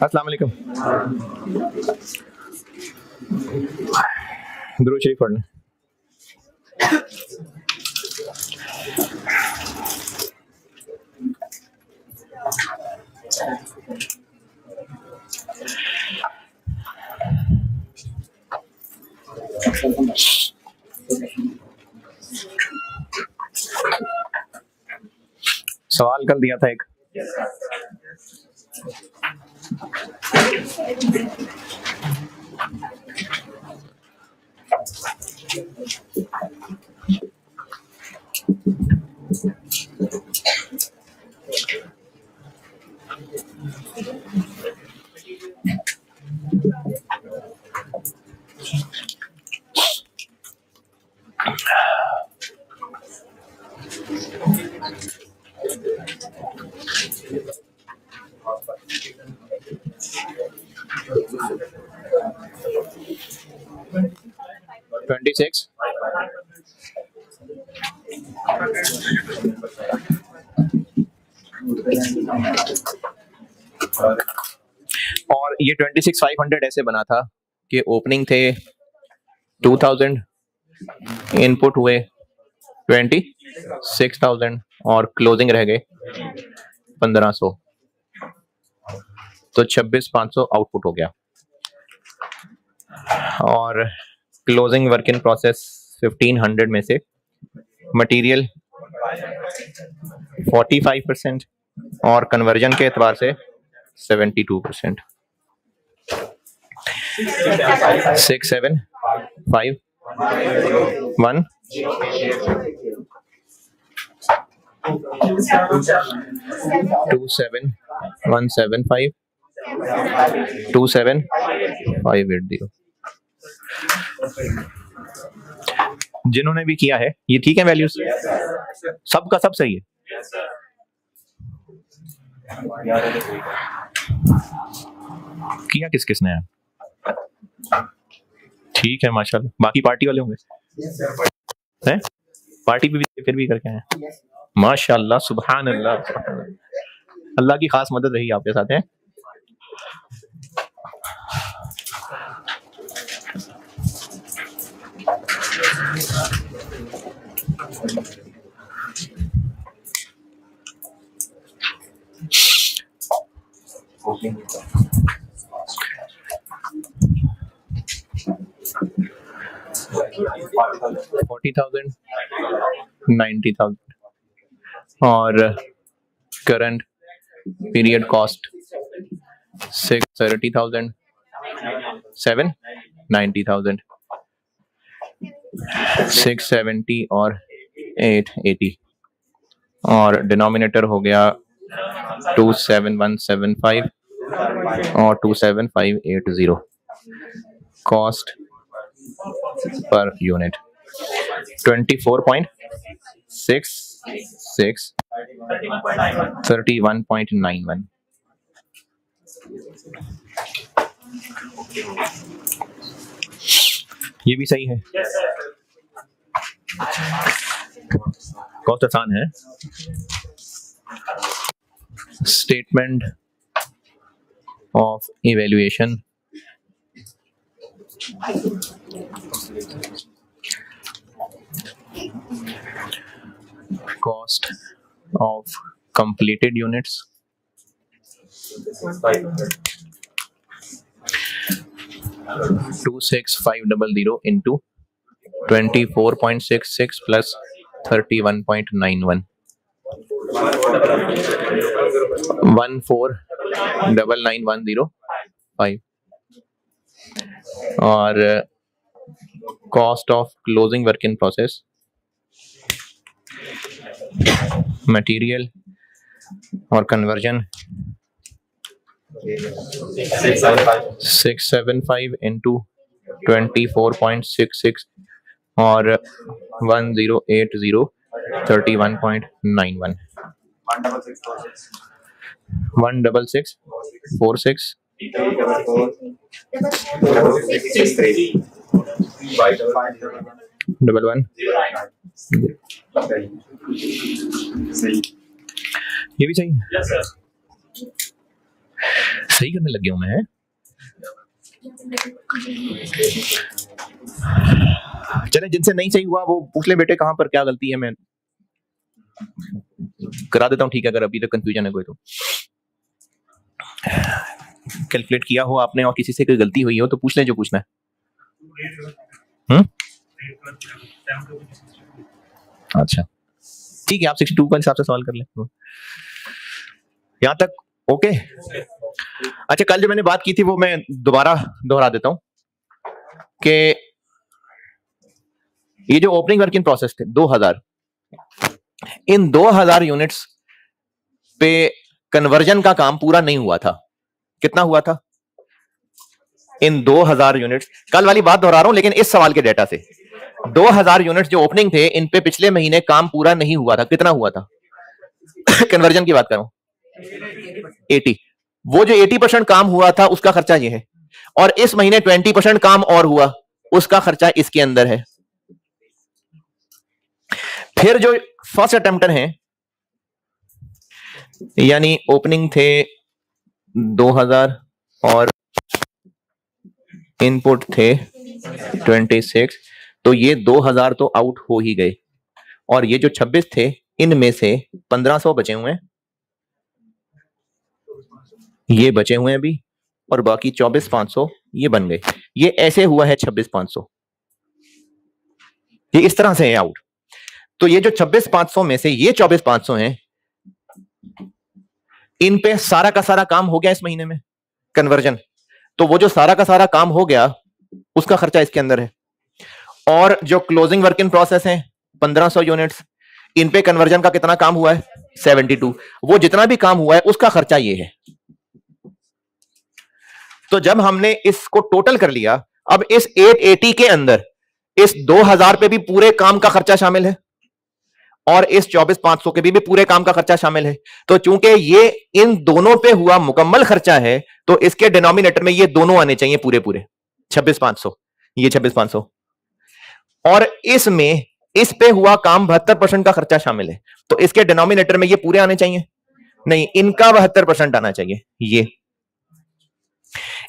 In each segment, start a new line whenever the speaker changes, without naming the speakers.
अस्सलाम वालेकुम। दुरूद शरीफ पढ़ लें। सवाल कल दिया था एक, ट्वेंटी सिक्स और ये 26,500 ऐसे बना था कि ओपनिंग थे 2000, इनपुट हुए 26,000 और क्लोजिंग रह गए 1500, तो 26,500 आउटपुट हो गया। और क्लोजिंग वर्क इन प्रोसेस 1500 में से मटेरियल 45% और कन्वर्जन के एतबार से 72%। 6, 7, 5, 1, 2, 7, 1, 7, 5, 2, 7, 5, 8, 0। जिन्होंने भी किया है ये ठीक है, वैल्यूज सबका सब सही है। किया किस किसने है? ठीक है माशाल्लाह। बाकी पार्टी वाले होंगे हैं? पार्टी पे भी फिर भी करके आए माशाल्लाह, सुभान अल्लाह। अल्लाह की खास मदद रही आपके साथ है। $40,000, $90,000 और करंट पीरियड कॉस्ट 630,000, 7, 90,000, 670 और 880 और डिनोमिनेटर हो गया 27175 और 27580। Cost per unit 24.66, 31.91। ये भी सही है। कॉस्ट आसान है। Statement of evaluation cost of completed units, 26,500 into 24.66 plus 31.91, 14,99,105 और cost of closing work in process, material और कन्वर्जन 675 into 24.66 और 1080, 31.91, 16646 11 ये भी चाहिए? सही करने लग गया हूं मैं। चले, जिनसे नहीं सही हुआ वो पूछ ले बेटे कहां पर क्या गलती है, मैं करा देता हूं। ठीक है, अगर अभी तक कंफ्यूजन है कोई तो कैलकुलेट किया हो आपने और किसी से कोई गलती हुई हो तो पूछ ले जो पूछना है। अच्छा ठीक है, आप 62 का हिसाब से सवाल कर ले। यहां तक ओके? अच्छा, कल जो मैंने बात की थी वो मैं दोबारा दोहरा देता हूं कि ये जो ओपनिंग वर्क इन प्रोसेस थे 2000, इन 2000 यूनिट्स पे कन्वर्जन का काम पूरा नहीं हुआ था। कितना हुआ था? इन 2000 यूनिट्स, कल वाली बात दोहरा रहा हूं लेकिन इस सवाल के डेटा से, 2000 यूनिट्स जो ओपनिंग थे इन पे पिछले महीने काम पूरा नहीं हुआ था। कितना हुआ था? कन्वर्जन की बात कर रहा हूं, 80। वो जो 80% काम हुआ था उसका खर्चा ये है, और इस महीने 20% काम और हुआ, उसका खर्चा इसके अंदर है। फिर जो फर्स्ट अटेम्प्टर हैं, यानी ओपनिंग थे 2000 और इनपुट थे 26, तो ये 2000 तो आउट हो ही गए, और ये जो 26 थे इनमें से 1500 बचे हुए हैं, ये बचे हुए हैं अभी, और बाकी 24,500 ये बन गए। ये ऐसे हुआ है 26,500, ये इस तरह से है आउट। तो ये जो 26,500 में से ये 24,500 हैं, इन पे सारा का सारा काम हो गया इस महीने में कन्वर्जन। तो वो जो सारा का सारा काम हो गया उसका खर्चा इसके अंदर है। और जो क्लोजिंग वर्क इन प्रोसेस है 1500 यूनिट्स, इन पे कन्वर्जन का कितना काम हुआ है? 72। वो जितना भी काम हुआ है उसका खर्चा ये है। तो जब हमने इसको टोटल कर लिया, अब इस 880 के अंदर इस 2000 पे भी पूरे काम का खर्चा शामिल है, और इस 24,500 के भी पूरे काम का खर्चा शामिल है। तो चूंकि ये इन दोनों पे हुआ मुकम्मल खर्चा है, तो इसके डिनोमिनेटर में ये दोनों आने चाहिए पूरे पूरे 26,500, ये 26,500, और इसमें इस पे हुआ काम 72% का खर्चा शामिल है, तो इसके डिनोमिनेटर में ये पूरे आने चाहिए नहीं, इनका 72% आना चाहिए ये।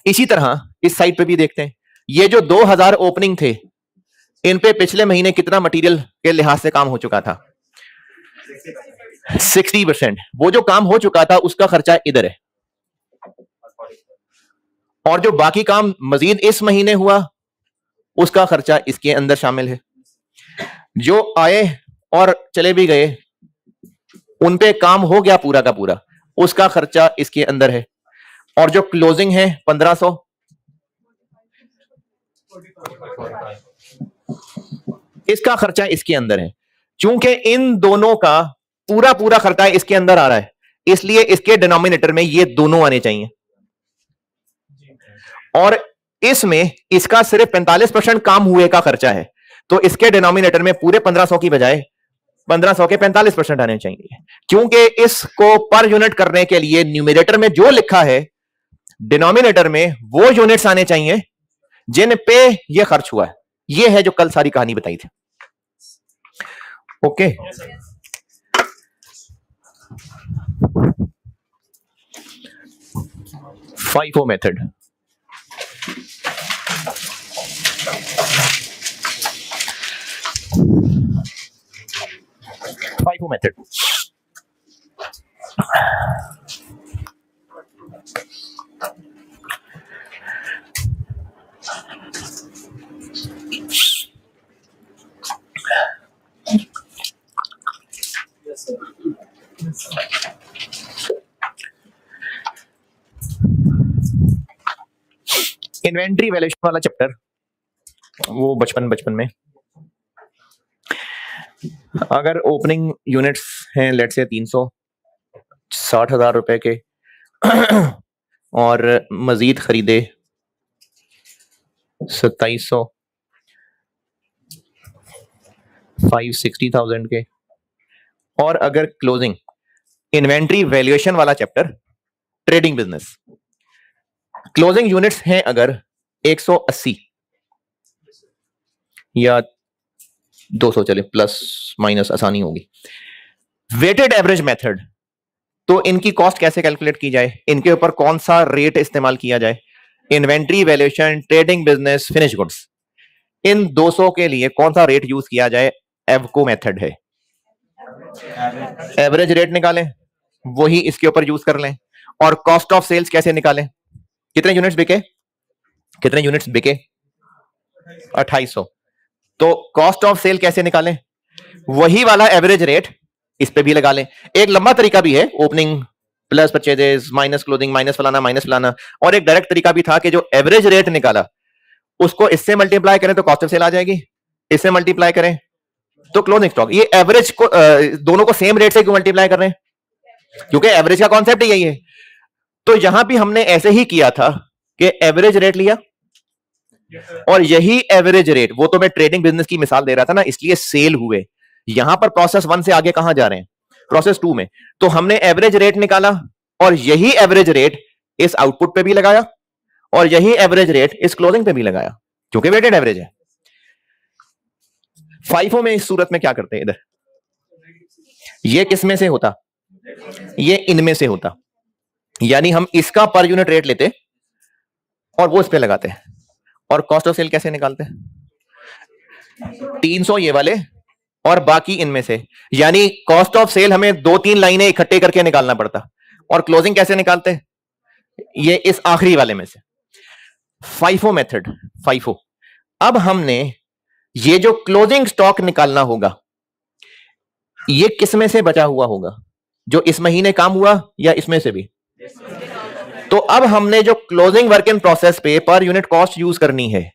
इसी तरह इस साइड पे भी देखते हैं, ये जो 2000 ओपनिंग थे इन पे पिछले महीने कितना मटेरियल के लिहाज से काम हो चुका था? 60%। वो जो काम हो चुका था उसका खर्चा इधर है, और जो बाकी काम मजीद इस महीने हुआ उसका खर्चा इसके अंदर शामिल है। जो आए और चले भी गए उन पे काम हो गया पूरा का पूरा, उसका खर्चा इसके अंदर है। और जो क्लोजिंग है 1500, इसका खर्चा इसके अंदर है। चूंकि इन दोनों का पूरा पूरा खर्चा इसके अंदर आ रहा है, इसलिए इसके डिनोमिनेटर में ये दोनों आने चाहिए, और इसमें इसका सिर्फ 45% काम हुए का खर्चा है, तो इसके डिनोमिनेटर में पूरे 1500 की बजाय 1500 के 45% आने चाहिए। क्योंकि इसको पर यूनिट करने के लिए न्यूमरेटर में जो लिखा है, डिनोमिनेटर में वो यूनिट्स आने चाहिए जिन पे ये खर्च हुआ है। ये है जो कल सारी कहानी बताई थी। Okay, FIFO method. FIFO method inventory valuation वाला चैप्टर, वो बचपन में, अगर ओपनिंग यूनिट्स हैं लेट से 360,000 रुपए के और मजीद खरीदे 2700, 560,000 के, और अगर क्लोजिंग इन्वेंट्री वैल्यूएशन वाला chapter trading business, closing units हैं अगर 180 या 200, चले प्लस माइनस आसानी होगी। वेटेड एवरेज मेथड तो इनकी कॉस्ट कैसे कैलकुलेट की जाए, इनके ऊपर कौन सा रेट इस्तेमाल किया जाए, inventory valuation, trading business, finish goods, इन 200 के लिए कौन सा रेट यूज किया जाए? एवको मेथड है, एवरेज रेट निकालें, वही इसके ऊपर यूज कर लें। और कॉस्ट ऑफ सेल्स कैसे निकालें, कितने यूनिट्स बिके, कितने यूनिट्स बिके, 2800, तो कॉस्ट ऑफ सेल कैसे निकालें, वही वाला एवरेज रेट इस पे भी लगा लें। एक लंबा तरीका भी है, opening plus purchases minus closing minus फलाना, और एक डायरेक्ट तरीका भी था कि जो एवरेज रेट निकाला उसको इससे मल्टीप्लाई करें तो कॉस्ट ऑफ सेल आ जाएगी, इससे मल्टीप्लाई करें तो क्लोजिंग स्टॉक। ये एवरेज को दोनों को सेम रेट से क्यों मल्टीप्लाई कर रहे हैं, क्योंकि एवरेज का कॉन्सेप्ट ही यही है। तो यहां भी हमने ऐसे ही किया था कि एवरेज रेट लिया और यही एवरेज रेट, वो तो मैं ट्रेडिंग बिजनेस की मिसाल दे रहा था ना, इसलिए सेल हुए। यहां पर प्रोसेस 1 से आगे कहां जा रहे हैं, प्रोसेस 2 में। तो हमने एवरेज रेट निकाला और यही एवरेज रेट इस आउटपुट पे भी लगाया और यही एवरेज रेट इस क्लोजिंग पे भी लगाया, क्योंकि वेटेड एवरेज है। फाइफो में इस सूरत में क्या करते हैं, इधर ये किस में से होता, ये इनमें से होता, यानी हम इसका पर यूनिट रेट लेते और वो इस पे लगाते हैं। और कॉस्ट ऑफ सेल कैसे निकालते हैं, 300 ये वाले और बाकी इनमें से, यानी कॉस्ट ऑफ सेल हमें 2-3 लाइनें इकट्ठे करके निकालना पड़ता। और क्लोजिंग कैसे निकालते हैं, ये इस आखिरी वाले में से। FIFO method, FIFO. अब हमने ये जो क्लोजिंग स्टॉक निकालना होगा, ये किस में से बचा हुआ होगा, जो इस महीने काम हुआ या इसमें से भी। तो अब हमने जो क्लोजिंग वर्क इन प्रोसेस पे पर यूनिट कॉस्ट यूज करनी है,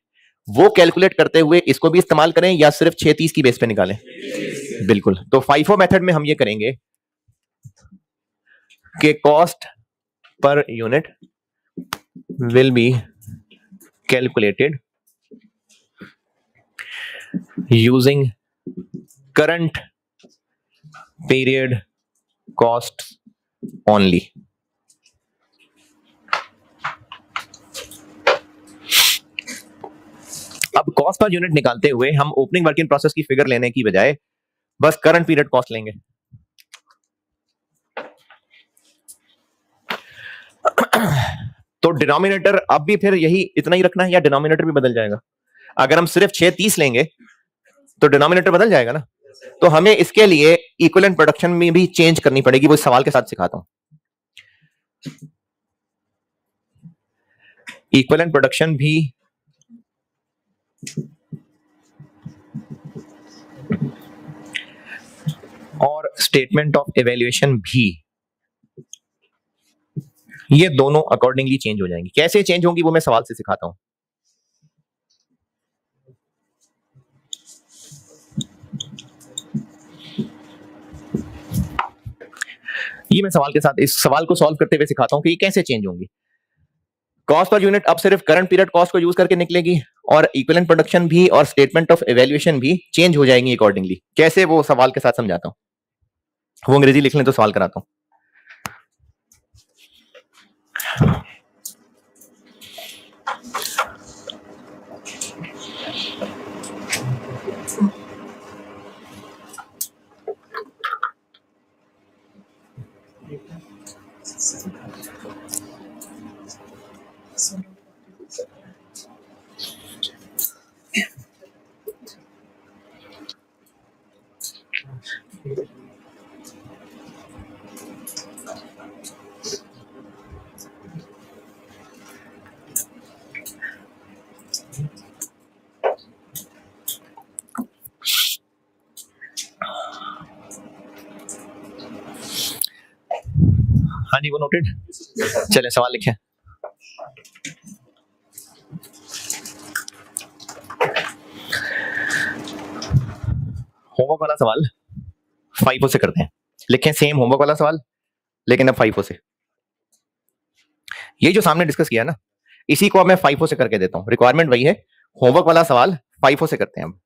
वो कैलकुलेट करते हुए इसको भी इस्तेमाल करें या सिर्फ 630 की बेस पे निकालें। बिल्कुल, तो फाइफो मेथड में हम ये करेंगे कि cost per unit will be calculated using current period cost only. अब कॉस्ट पर यूनिट निकालते हुए हम ओपनिंग वर्क इन प्रोसेस की फिगर लेने की बजाय बस करंट पीरियड कॉस्ट लेंगे। तो डिनोमिनेटर अब भी फिर यही इतना ही रखना है या डिनोमिनेटर भी बदल जाएगा? अगर हम सिर्फ 630 लेंगे तो डिनोमिनेटर बदल जाएगा ना, तो हमें इसके लिए इक्विवेलेंट प्रोडक्शन में भी चेंज करनी पड़ेगी, वो सवाल के साथ सिखाता हूं। इक्विवेलेंट प्रोडक्शन भी और स्टेटमेंट ऑफ इवैल्यूएशन भी, ये दोनों अकॉर्डिंगली चेंज हो जाएंगी। कैसे चेंज होंगी वो मैं सवाल से सिखाता हूं। ये मैं सवाल के साथ इस सवाल को सॉल्व करते हुए सिखाता हूं कि ये कैसे चेंज होंगी। कॉस्ट पर यूनिट अब सिर्फ करंट पीरियड कॉस्ट को यूज करके निकलेगी और इक्विवेलेंट प्रोडक्शन भी और स्टेटमेंट ऑफ इवैल्यूएशन भी चेंज हो जाएंगी अकॉर्डिंगली। कैसे, वो सवाल के साथ समझाता हूं। वो अंग्रेजी लिख लें तो सवाल कराता हूं। हाँ जी, वो नोटेड। चले सवाल लिखें। होमवर्क वाला सवाल फाइफो से करते हैं। लिखें सेम होमवर्क वाला सवाल, लेकिन अब फाइफो से। ये जो सामने डिस्कस किया ना, इसी को अब मैं फाइफो से करके देता हूं। रिक्वायरमेंट वही है, होमवर्क वाला सवाल फाइफो से करते हैं अब।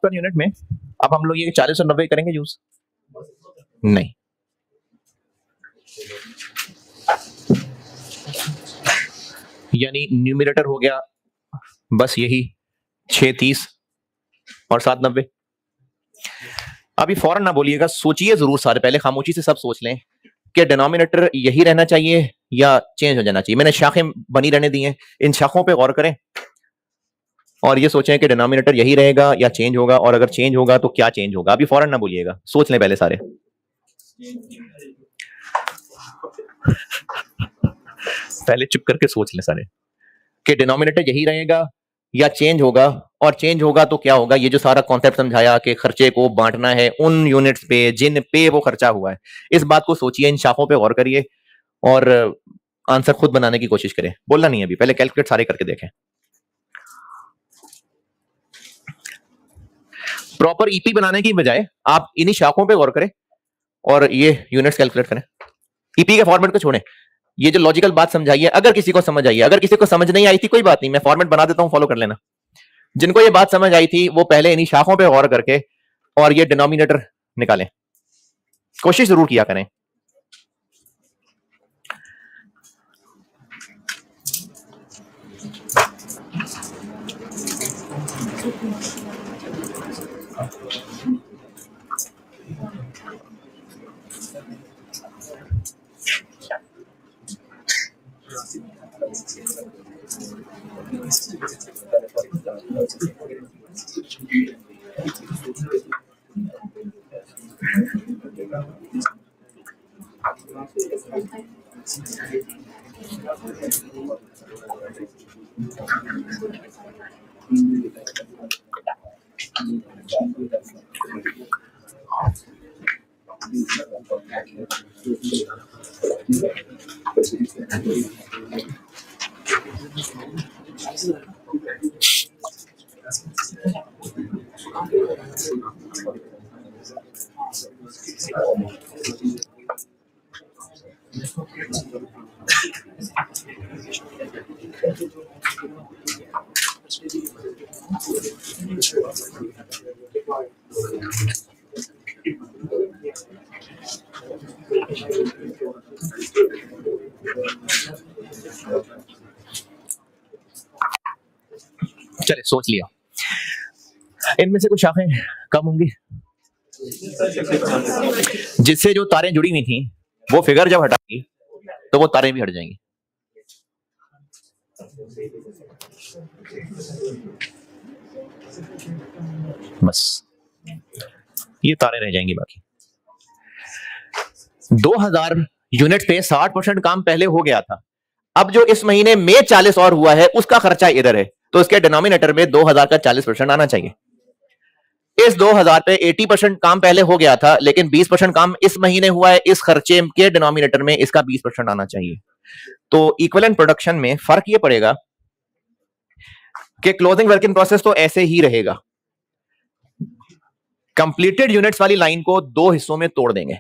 सॉफ्टवेयर यूनिट में अब हम लोग ये 40 और 90 करेंगे यूज? नहीं, यानी न्यूमरेटर हो गया बस यही 630 और 790। अभी फौरन ना बोलिएगा, सोचिए जरूर सारे, पहले खामोशी से सब सोच लें कि डिनोमिनेटर यही रहना चाहिए या चेंज हो जाना चाहिए। मैंने शाखें बनी रहने दी हैं, इन शाखों पे गौर करें और ये सोचें कि डिनोमिनेटर यही रहेगा या चेंज होगा, और अगर चेंज होगा तो क्या चेंज होगा। अभी फौरन ना बोलिएगा, सोच लें पहले सारे। पहले चुप करके सोच लें सारे कि डिनोमिनेटर यही रहेगा या चेंज होगा, और चेंज होगा तो क्या होगा। ये जो सारा कॉन्सेप्ट समझाया कि खर्चे को बांटना है उन यूनिट्स पे जिन पे वो खर्चा हुआ है, इस बात को सोचिए, इन शाखों पे गौर करिए और आंसर खुद बनाने की कोशिश करें। बोलना नहीं है अभी, पहले कैलकुलेट सारे करके देखें। प्रॉपर ईपी बनाने की बजाय आप इन्हीं शाखों पे गौर करें और ये यूनिट्स कैलकुलेट करें। ईपी के फॉर्मेट को छोड़ें, ये जो लॉजिकल बात समझाइए अगर किसी को समझ आई है। अगर किसी को समझ नहीं आई थी कोई बात नहीं, मैं फॉर्मेट बना देता हूं, फॉलो कर लेना। जिनको ये बात समझ आई थी वो पहले इन्हीं शाखों पे गौर करके और ये डिनोमिनेटर निकालें, कोशिश जरूर किया करें। चले सोच लिया, इनमें से कुछ शाखें कम होंगी जिससे जो तारें जुड़ी हुई थी वो फिगर जब हटाएगी तो वो तारें भी हट जाएंगी। बस ये तारें रह जाएंगी, बाकी 2000 यूनिट पे 60% काम पहले हो गया था। अब जो इस महीने में 40 और हुआ है उसका खर्चा इधर है, तो इसके डिनोमिनेटर में 2000 का 40% आना चाहिए। इस 2000 पे 80% काम पहले हो गया था, लेकिन 20% काम इस महीने हुआ है, इस खर्चे के डिनोमिनेटर में इसका 20% आना चाहिए। तो इक्विवेलेंट प्रोडक्शन में फर्क ये पड़ेगा कि क्लोजिंग वर्क इन प्रोसेस तो ऐसे ही रहेगा, कंप्लीटेड यूनिट्स वाली लाइन को दो हिस्सों में तोड़ देंगे।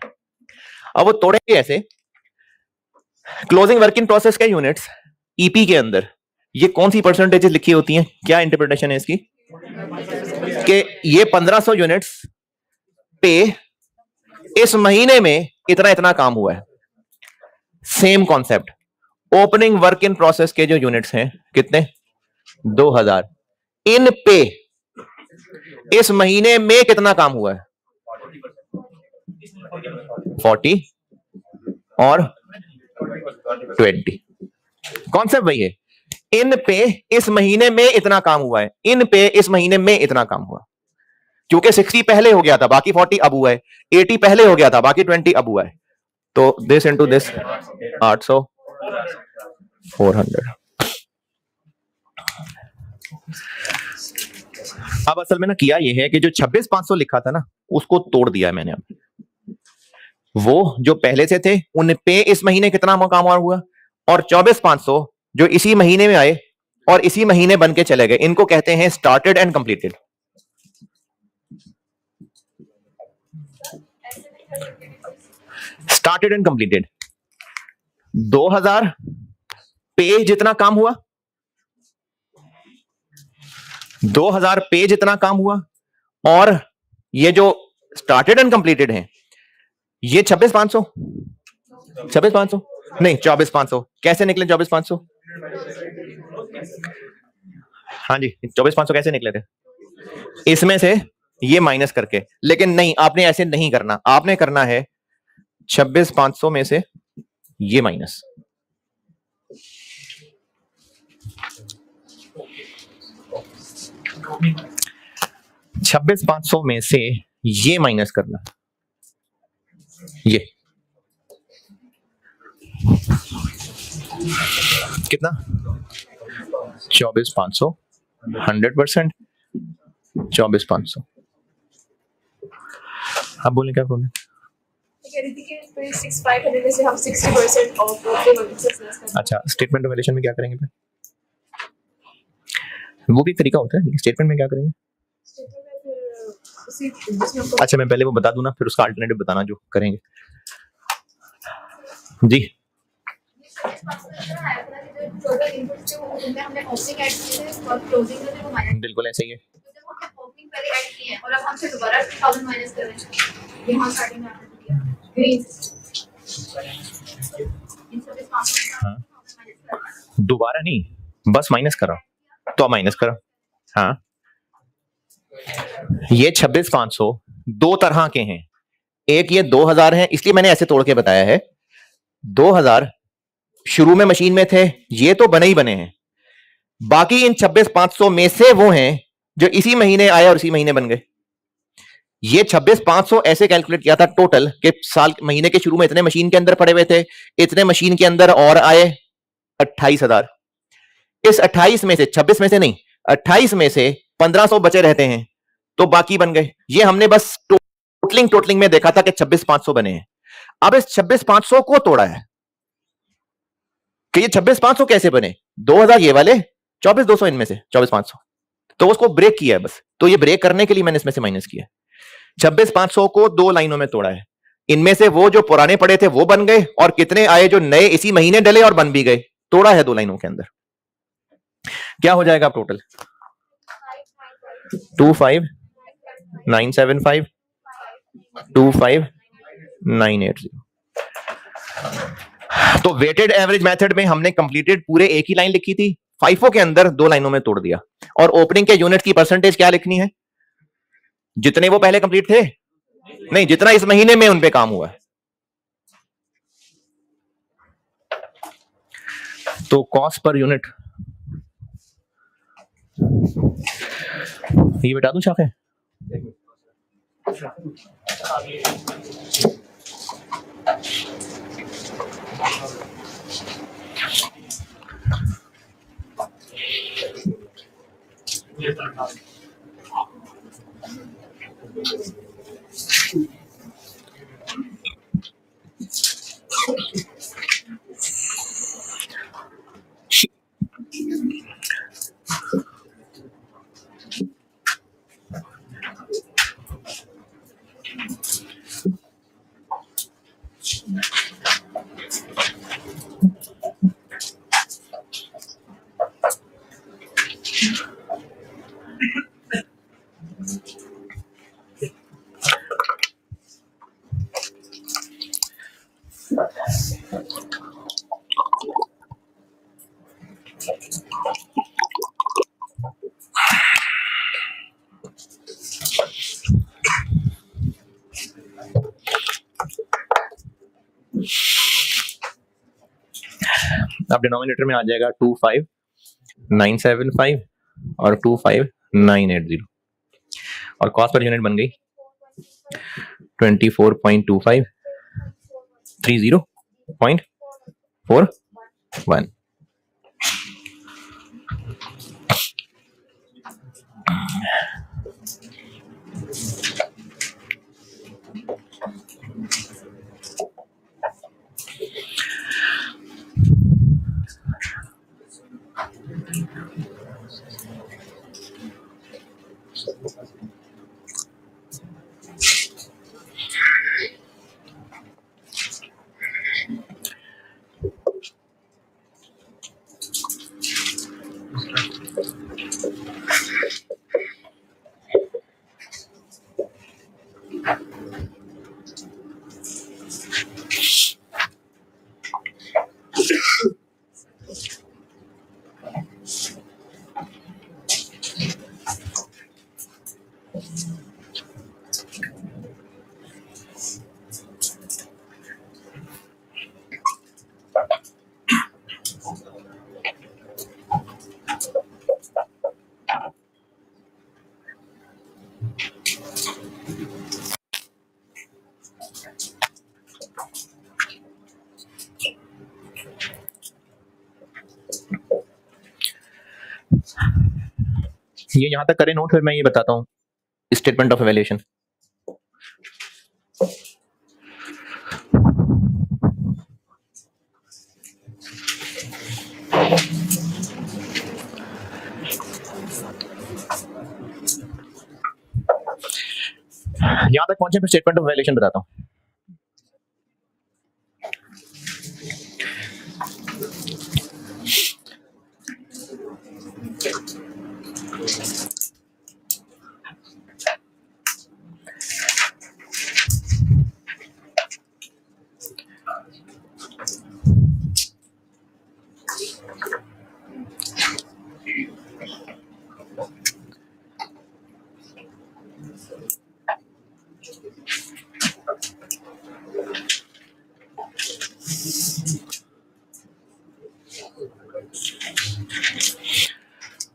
अब वो तोड़ेंगे ऐसे, क्लोजिंग वर्क इन प्रोसेस के यूनिट्स ईपी के अंदर ये कौन सी परसेंटेजेस लिखी होती हैं, क्या इंटरप्रिटेशन है इसकी, कि ये 1500 यूनिट्स पे इस महीने में इतना इतना काम हुआ है। Same concept, opening work in process के जो यूनिट्स हैं कितने, 2000, इन पे इस महीने में कितना काम हुआ है, 40 और 20। कॉन्सेप्ट वही है, इन पे इस महीने में इतना काम हुआ है, इन पे इस महीने में इतना काम हुआ। क्योंकि 60 पहले हो गया था बाकी 40 अब हुआ है, 80 पहले हो गया था बाकी 20 अब हुआ है, तो दिस इनटू दिस 800 400। अब असल में ना किया यह है कि जो 26,500 लिखा था ना उसको तोड़ दिया है मैंने। अब वो जो पहले से थे उन पे इस महीने कितना काम हुआ, और 24,500 जो इसी महीने में आए और इसी महीने बन के चले गए, इनको कहते हैं started and completed. Started and completed 2000 पे जितना काम हुआ, 2000 पे जितना काम हुआ और ये जो स्टार्टेड एंड कंप्लीटेड है ये 26,500 26,500 नहीं 24,500 कैसे निकले 24,500? हाँ जी 24,500 कैसे निकले थे? इसमें से ये माइनस करके। लेकिन नहीं, आपने ऐसे नहीं करना, आपने करना है 26,500 में से ये माइनस। छब्बीस 500 में से ये माइनस करना, ये कितना 24,500 100% 24,500। आप बोले क्या बोले? अच्छा स्टेटमेंट ऑफ वैल्यूएशन में क्या करेंगे फिर? वो भी एक तरीका होता है, स्टेटमेंट में क्या करेंगे? अच्छा मैं पहले वो बता दूं ना, फिर उसका अल्टरनेटिव बताना जो करेंगे। जी बिल्कुल ऐसे ही है। और अब हमसे दोबारा 2000 माइनस कर रहे हैं यहाँ स्टार्टिंग में आपने किया हाँ दोबारा नहीं, बस माइनस करो तो माइनस करो। हाँ ये 26,500 दो तरह के हैं, एक ये 2000 है, इसलिए मैंने ऐसे तोड़ के बताया है। 2000 शुरू में मशीन में थे, ये तो बने ही बने हैं। बाकी इन 26,500 में से वो हैं जो इसी महीने आए और इसी महीने बन गए। ये 26,500 ऐसे कैलकुलेट किया था टोटल कि साल महीने के शुरू में इतने मशीन के अंदर पड़े हुए थे, इतने मशीन के अंदर और आए 28,000। इस 28 में से 26 में से नहीं 28 में से 1500 बचे रहते हैं, तो बाकी बन गए। ये हमने बस टोटलिंग में देखा था कि 26,500 बने हैं। अब इस 26,500 को तोड़ा है कि ये 26,500 कैसे बने। 2000 ये वाले, 24,200 इनमें से 24,500, तो उसको ब्रेक किया है बस। तो ये ब्रेक करने के लिए मैंने इसमें से माइनस किया। 26,500 को दो लाइनों में तोड़ा है, इनमें से वो जो पुराने पड़े थे वो बन गए, और कितने आए जो नए इसी महीने डले और बन भी गए, तोड़ा है दो लाइनों के अंदर। क्या हो जाएगा टोटल? 25,975 25,980। तो वेटेड एवरेज मेथड में हमने कंप्लीटेड पूरे एक ही लाइन लिखी थी, फाइफो के अंदर दो लाइनों में तोड़ दिया। और ओपनिंग के यूनिट की परसेंटेज क्या लिखनी है? जितने वो पहले कंप्लीट थे, नहीं जितना इस महीने में उन पे काम हुआ है। तो कॉस्ट पर यूनिट ये बता दूं शाखे? अब डिनोमिनेटर में आ जाएगा 25,975 और 25,980, और कॉस्ट पर यूनिट बन गई 24.25 30.41। ये यहां तक करें नोट, फिर मैं ये बताता हूं स्टेटमेंट ऑफ इवैल्यूएशन। यहां तक पहुंचे फिर स्टेटमेंट ऑफ इवैल्यूएशन बताता हूं।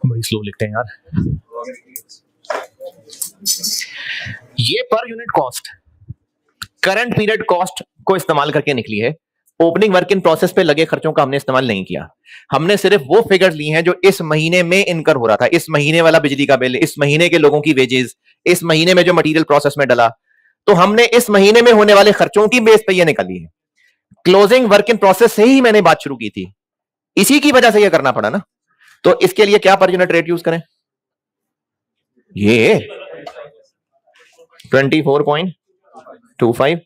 बड़ी स्लो लिखते हैं यार। ये per unit cost current period cost को इस्तेमाल करके निकली है। ओपनिंग वर्क इन प्रोसेस पे लगे खर्चों का हमने इस्तेमाल नहीं किया। हमने सिर्फ वो फिगर ली हैं जो इस महीने में इनकर हो रहा था। इस महीने वाला बिजली का बिल, इस महीने के लोगों की वेजेस, इस महीने में जो मटेरियल प्रोसेस में डला, तो हमने इस महीने में होने वाले खर्चों की बेस पे ये निकाली है। क्लोजिंग वर्क इन प्रोसेस से ही मैंने बात शुरू की थी, इसी की वजह से ये करना पड़ा ना। तो इसके लिए क्या पर यूनिट रेट यूज करें? ये 24.25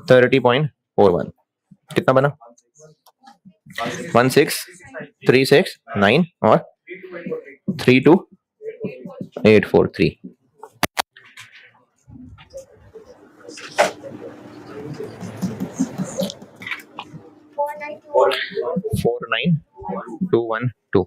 30.41 कितना बना? 16369 और 32843। फोर 9212।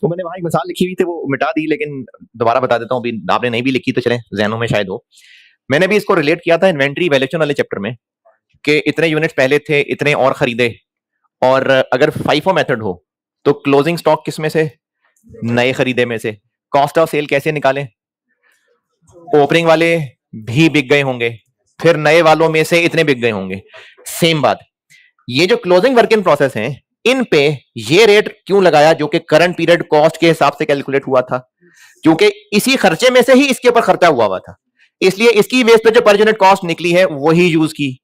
तो मैंने वहां एक मिसाल लिखी हुई थी, वो मिटा दी, लेकिन दोबारा बता देता हूं, अभी आपने नहीं भी लिखी तो चले ज़हनों में शायद हो। मैंने भी इसको रिलेट किया था इन्वेंट्री वैल्यूएशन वाले चैप्टर में कि इतने यूनिट्स पहले थे, इतने और खरीदे, और अगर फाइफो मेथड हो तो क्लोजिंग स्टॉक किस में से? नए खरीदे में से। कॉस्ट ऑफ सेल कैसे निकालें? ओपनिंग वाले भी बिक गए होंगे, फिर नए वालों में से इतने बिक गए होंगे। सेम बात, ये जो क्लोजिंग वर्क इन प्रोसेस है, इन पे ये रेट क्यों लगाया जो कि करंट पीरियड कॉस्ट के हिसाब से कैलकुलेट हुआ था? क्योंकि इसी खर्चे में से ही इसके ऊपर खर्चा हुआ था, इसलिए इसकी बेस पे जो पर यूनिट कॉस्ट निकली है वही यूज की।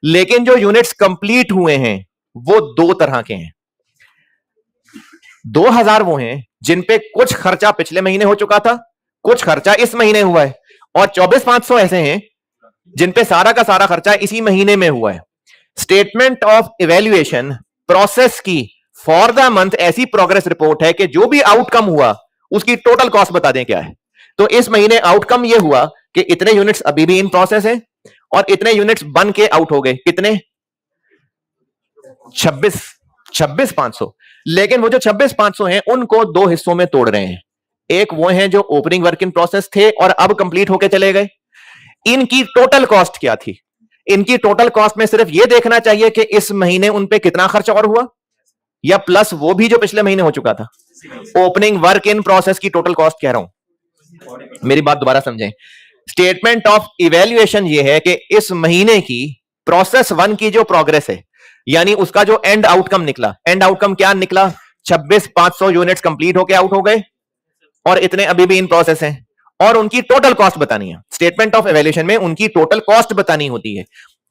लेकिन जो यूनिट्स कंप्लीट हुए हैं वो दो तरह के हैं। 2000 वो हैं जिन पे कुछ खर्चा पिछले महीने हो चुका था, कुछ खर्चा इस महीने हुआ है, और 24500 ऐसे हैं जिन पे सारा का सारा खर्चा इसी महीने में हुआ है। स्टेटमेंट ऑफ इवैल्यूएशन प्रोसेस की फॉर द मंथ ऐसी प्रोग्रेस रिपोर्ट है कि जो भी आउटकम हुआ उसकी टोटल कॉस्ट बता दें क्या है। तो इस महीने आउटकम ये हुआ कि इतने यूनिट्स अभी भी इन प्रोसेस हैं और इतने यूनिट्स बन के आउट हो गए। कितने? 26,500। लेकिन वो जो 26,500 हैं उनको दो हिस्सों में तोड़ रहे हैं। एक वो हैं जो ओपनिंग वर्क इन प्रोसेस थे और अब कंप्लीट होके चले गए। इनकी टोटल कॉस्ट क्या थी? इनकी टोटल कॉस्ट में सिर्फ ये देखना चाहिए कि इस महीने उन पे कितना खर्च और हुआ, या प्लस वो भी जो पिछले महीने हो चुका था। ओपनिंग वर्क इन प्रोसेस की टोटल कॉस्ट कह रहा हूं, मेरी बात दोबारा समझें। स्टेटमेंट ऑफ इवैल्यूएशन ये है कि इस महीने की प्रोसेस 1 की जो प्रोग्रेस है, यानी उसका जो एंड आउटकम निकला, एंड आउटकम क्या निकला? 26,500 यूनिट्स कंप्लीट होके आउट हो गए और इतने अभी भी इन प्रोसेस हैं, और उनकी टोटल कॉस्ट बतानी है। स्टेटमेंट ऑफ इवैल्यूएशन में उनकी टोटल कॉस्ट बतानी होती है।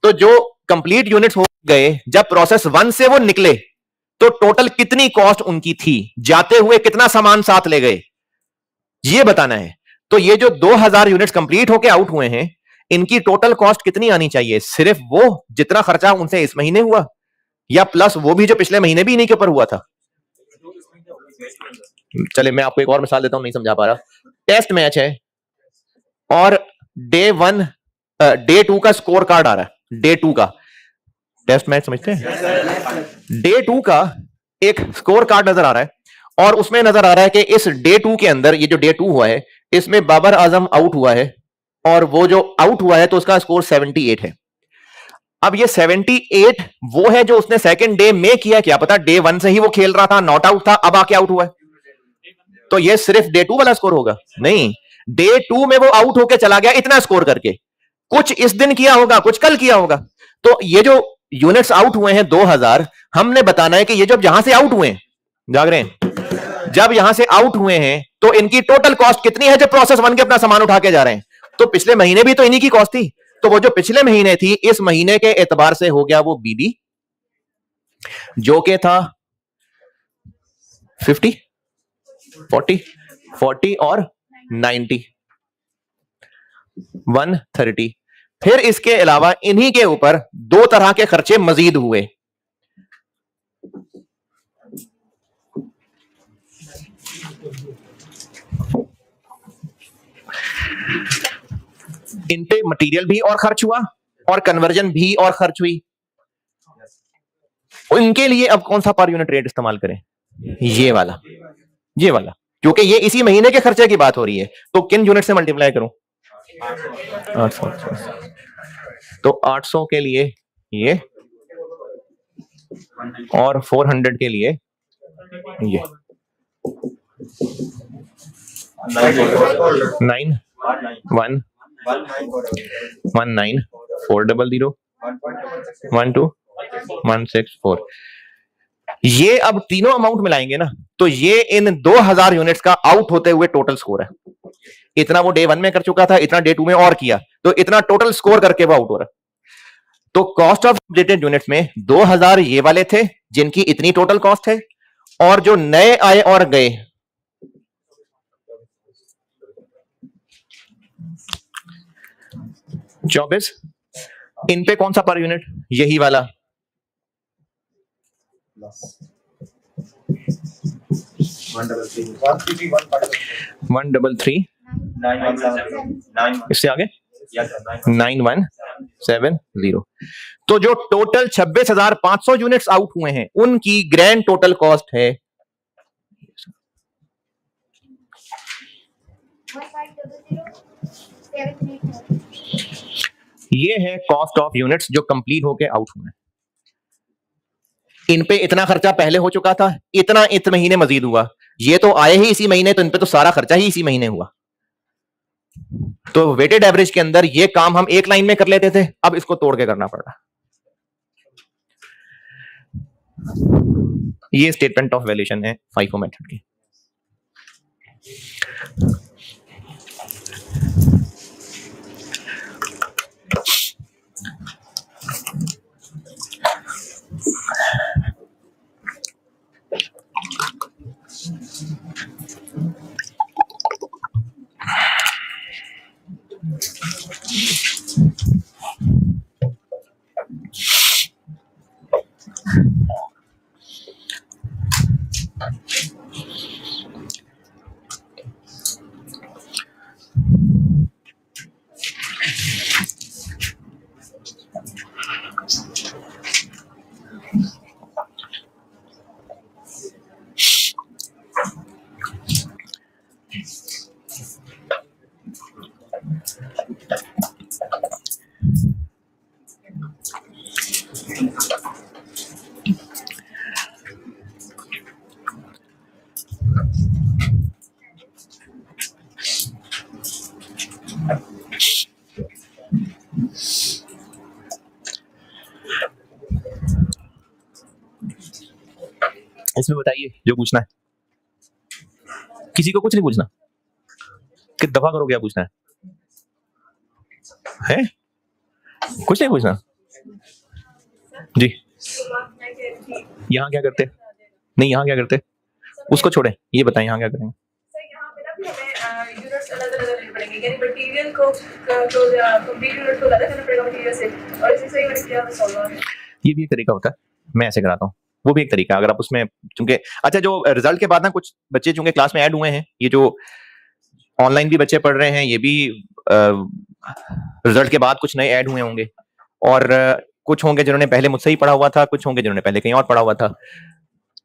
तो जो कंप्लीट यूनिट्स हो गए, जब प्रोसेस 1 से वो निकले तो टोटल कितनी कॉस्ट उनकी थी, जाते हुए कितना सामान साथ ले गए, ये बताना है। तो ये जो 2000 यूनिट्स कंप्लीट होके आउट हुए हैं, इनकी टोटल कॉस्ट कितनी आनी चाहिए? सिर्फ वो जितना खर्चा उनसे इस महीने हुआ, या प्लस वो भी जो पिछले महीने भी इन्हीं के ऊपर हुआ था? चले मैं आपको एक और मिसाल देता हूं, नहीं समझा पा रहा। टेस्ट मैच है और डे 2 का स्कोर कार्ड आ रहा है। डे 2 का टेस्ट मैच समझते हैं? डे 2 का एक स्कोर कार्ड नजर आ रहा है और उसमें नजर आ रहा है कि इस डे 2 के अंदर, ये जो डे 2 हुआ है, इसमें बाबर आजम आउट हुआ है, और वो जो आउट हुआ है तो उसका स्कोर 78 है। अब ये 78 वो है जो उसने सेकंड डे में किया, क्या पता डे 1 से ही वो खेल रहा था, नॉट आउट था, अब आके आउट हुआ है, तो ये सिर्फ डे 2 वाला स्कोर होगा? नहीं, डे 2 में वो आउट होके चला गया इतना स्कोर करके, कुछ इस दिन किया होगा, कुछ कल किया होगा। तो ये जो यूनिट्स आउट हुए हैं 2000, हमने बताना है कि ये जब यहां से आउट हुए हैं, जाग रहे हैं, जब यहां से आउट हुए हैं तो इनकी टोटल कॉस्ट कितनी है जब प्रोसेस 1 के अपना सामान उठा के जा रहे हैं? तो पिछले महीने भी तो इन्हीं की कॉस्ट थी, तो वो जो पिछले महीने थी इस महीने के एतबार से हो गया वो बीडी, जो के था 50, 40 और 90, 130। फिर इसके अलावा इन्हीं के ऊपर दो तरह के खर्चे मजीद हुए। इन पे मटेरियल भी और खर्च हुआ और कन्वर्जन भी और खर्च हुई। इनके लिए अब कौन सा पर यूनिट रेट इस्तेमाल करें? ये वाला, ये वाला, क्योंकि ये इसी महीने के खर्चे की बात हो रही है। तो किन यूनिट से मल्टीप्लाई करूं? 800। तो 800 के लिए ये और 400 के लिए ये 911940012164। ये अब तीनों अमाउंट मिलाएंगे ना, तो ये इन 2000 यूनिट्स का आउट होते हुए टोटल स्कोर है। इतना वो डे 1 में कर चुका था, इतना डे 2 में और किया, तो इतना टोटल स्कोर करके वो आउट हो रहा। तो कॉस्ट ऑफ अपडेटेड यूनिट्स में 2000 ये वाले थे जिनकी इतनी टोटल कॉस्ट है, और जो नए आए और गए 24, इन पे कौन सा पर यूनिट? यही वाला 133, इससे आगे 9170। तो जो टोटल 26,500 यूनिट्स आउट हुए हैं उनकी ग्रैंड टोटल कॉस्ट है ये है कॉस्ट ऑफ यूनिट्स जो कंप्लीट होके आउट हुए हैं। इन पे इतना खर्चा पहले हो चुका था, इतना इस महीने मजीद हुआ, ये तो आए ही इसी महीने, तो इन पे तो सारा खर्चा ही इसी महीने हुआ। तो वेटेड एवरेज के अंदर ये काम हम एक लाइन में कर लेते थे, अब इसको तोड़ के करना पड़ रहा। ये स्टेटमेंट ऑफ वैल्यूएशन है FIFO मेथड की। इसमें बताइए जो पूछना है, किसी को कुछ नहीं पूछना, कि दफा करो क्या पूछना है कुछ नहीं पूछना जी। यहाँ क्या करते? नहीं, यहाँ क्या करते? उसको छोड़े, ये बताएं यहाँ क्या करेंगे? ये भी एक तरीका होता है, मैं ऐसे कराता हूँ, वो भी एक तरीका। अगर आप उसमें चूंकि अच्छा जो रिजल्ट के बाद ना कुछ बच्चे चूंकि क्लास में ऐड हुए हैं, ये जो ऑनलाइन भी बच्चे पढ़ रहे हैं, ये भी रिजल्ट के बाद कुछ नए ऐड हुए होंगे, और कुछ होंगे जिन्होंने पहले मुझसे ही पढ़ा हुआ था, कुछ होंगे जिन्होंने पहले कहीं और पढ़ा हुआ था।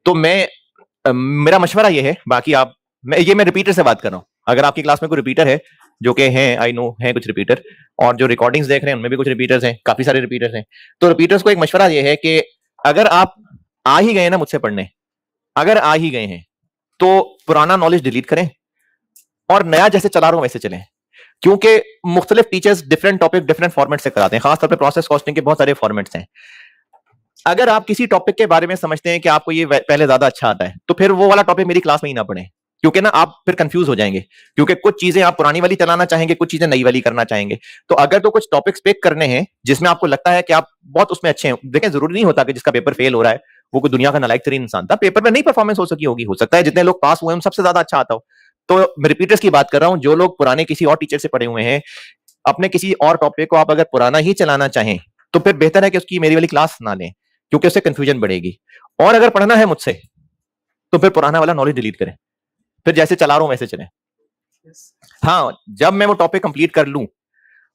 तो मेरा मशवरा ये है, बाकी आप मैं रिपीटर से बात कर रहा हूँ, अगर आपकी क्लास में कोई रिपीटर है जो कि हैं, आई नो हैं कुछ रिपीटर, और जो रिकॉर्डिंग्स देख रहे हैं उनमें भी कुछ रिपीटर्स हैं, काफी सारे रिपीटर्स हैं। तो रिपीटर्स को एक मशवरा ये है कि अगर आप आ ही गए ना मुझसे पढ़ने, अगर आ ही गए हैं तो पुराना नॉलेज डिलीट करें और नया जैसे चला रहा हूं वैसे चलें, क्योंकि मुख्तलिफ teachers different topic different format से कराते हैं। खासतौर पे प्रोसेस कॉस्टिंग के बहुत सारे फॉर्मेट्स हैं। अगर आप किसी टॉपिक के बारे में समझते हैं कि आपको ये पहले ज्यादा अच्छा आता है, तो फिर वो वाला टॉपिक मेरी क्लास में ही ना पढ़ें, क्योंकि ना आप फिर कंफ्यूज हो जाएंगे, क्योंकि कुछ चीजें आप पुरानी वाली चलाना चाहेंगे, कुछ चीजें नई वाली करना चाहेंगे। तो अगर तो कुछ टॉपिक्स पिक करने हैं जिसमें आपको लगता है कि आप बहुत उसमें अच्छे हैं, देखें जरूरी नहीं होता कि जिसका पेपर फेल हो रहा है वो कोई दुनिया का नालायक तरीन इंसान था, पेपर में नहीं परफॉर्मेंस हो सकी होगी, हो सकता है जितने लोग पास हुए हैं सबसे ज्यादा अच्छा आता हो। तो मैं रिपीटर्स की बात कर रहा हूं, जो लोग पुराने किसी और टीचर से पढ़े हुए हैं, अपने किसी और टॉपिक को आप अगर पुराना ही चलाना चाहें तो फिर बेहतर है कि उसकी मेरी वाली क्लास ना लें, क्योंकि उससे कंफ्यूजन बढ़ेगी। और अगर पढ़ना है मुझसे तो फिर पुराना वाला नॉलेज डिलीट करें, फिर जैसे चला रहा हूं वैसे चलें। हाँ, जब मैं वो टॉपिक कंप्लीट कर लूं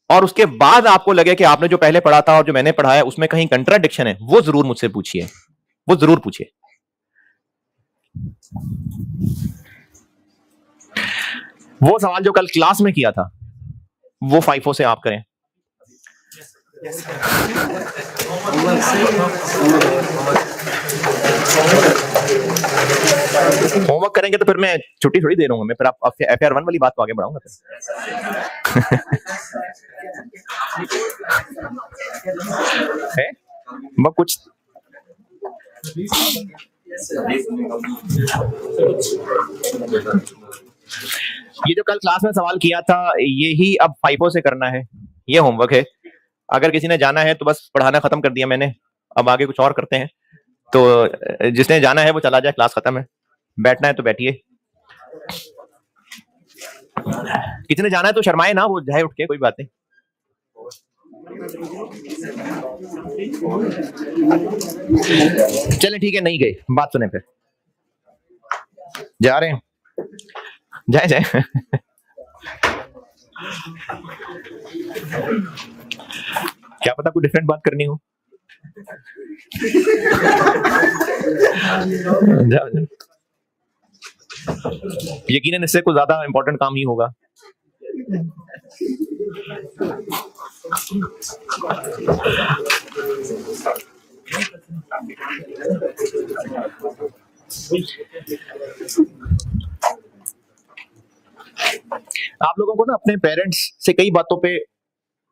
और उसके बाद आपको लगे कि आपने जो पहले पढ़ा था और जो मैंने पढ़ा है उसमें कहीं कंट्राडिक्शन है, वो जरूर मुझसे पूछिए, वो जरूर पूछिए। वो सवाल जो कल क्लास में किया था वो FIFO से आप करें। होमवर्क करेंगे तो फिर मैं छुट्टी थोड़ी दे दूंगा मैं, फिर आप FR1 वाली बात को आगे बढ़ाऊंगा है कुछ ये जो कल क्लास में सवाल किया था यही अब FIFO से करना है, ये होमवर्क है। अगर किसी ने जाना है तो बस पढ़ाना खत्म कर दिया मैंने, अब आगे कुछ और करते हैं। तो जिसने जाना है वो चला जाए, क्लास खत्म है। बैठना है तो बैठिए, किसी ने जाना है तो शर्माए ना, वो जाए उठ के, कोई बात नहीं। चले ठीक है, नहीं गए, बात सुने फिर जा रहे हैं, जाए जाए क्या पता कोई डिफरेंट बात करनी हो। जाओ जाओ, यकीनन इससे कुछ ज्यादा इंपॉर्टेंट काम ही होगा। आप लोगों को ना अपने पेरेंट्स से कई बातों पे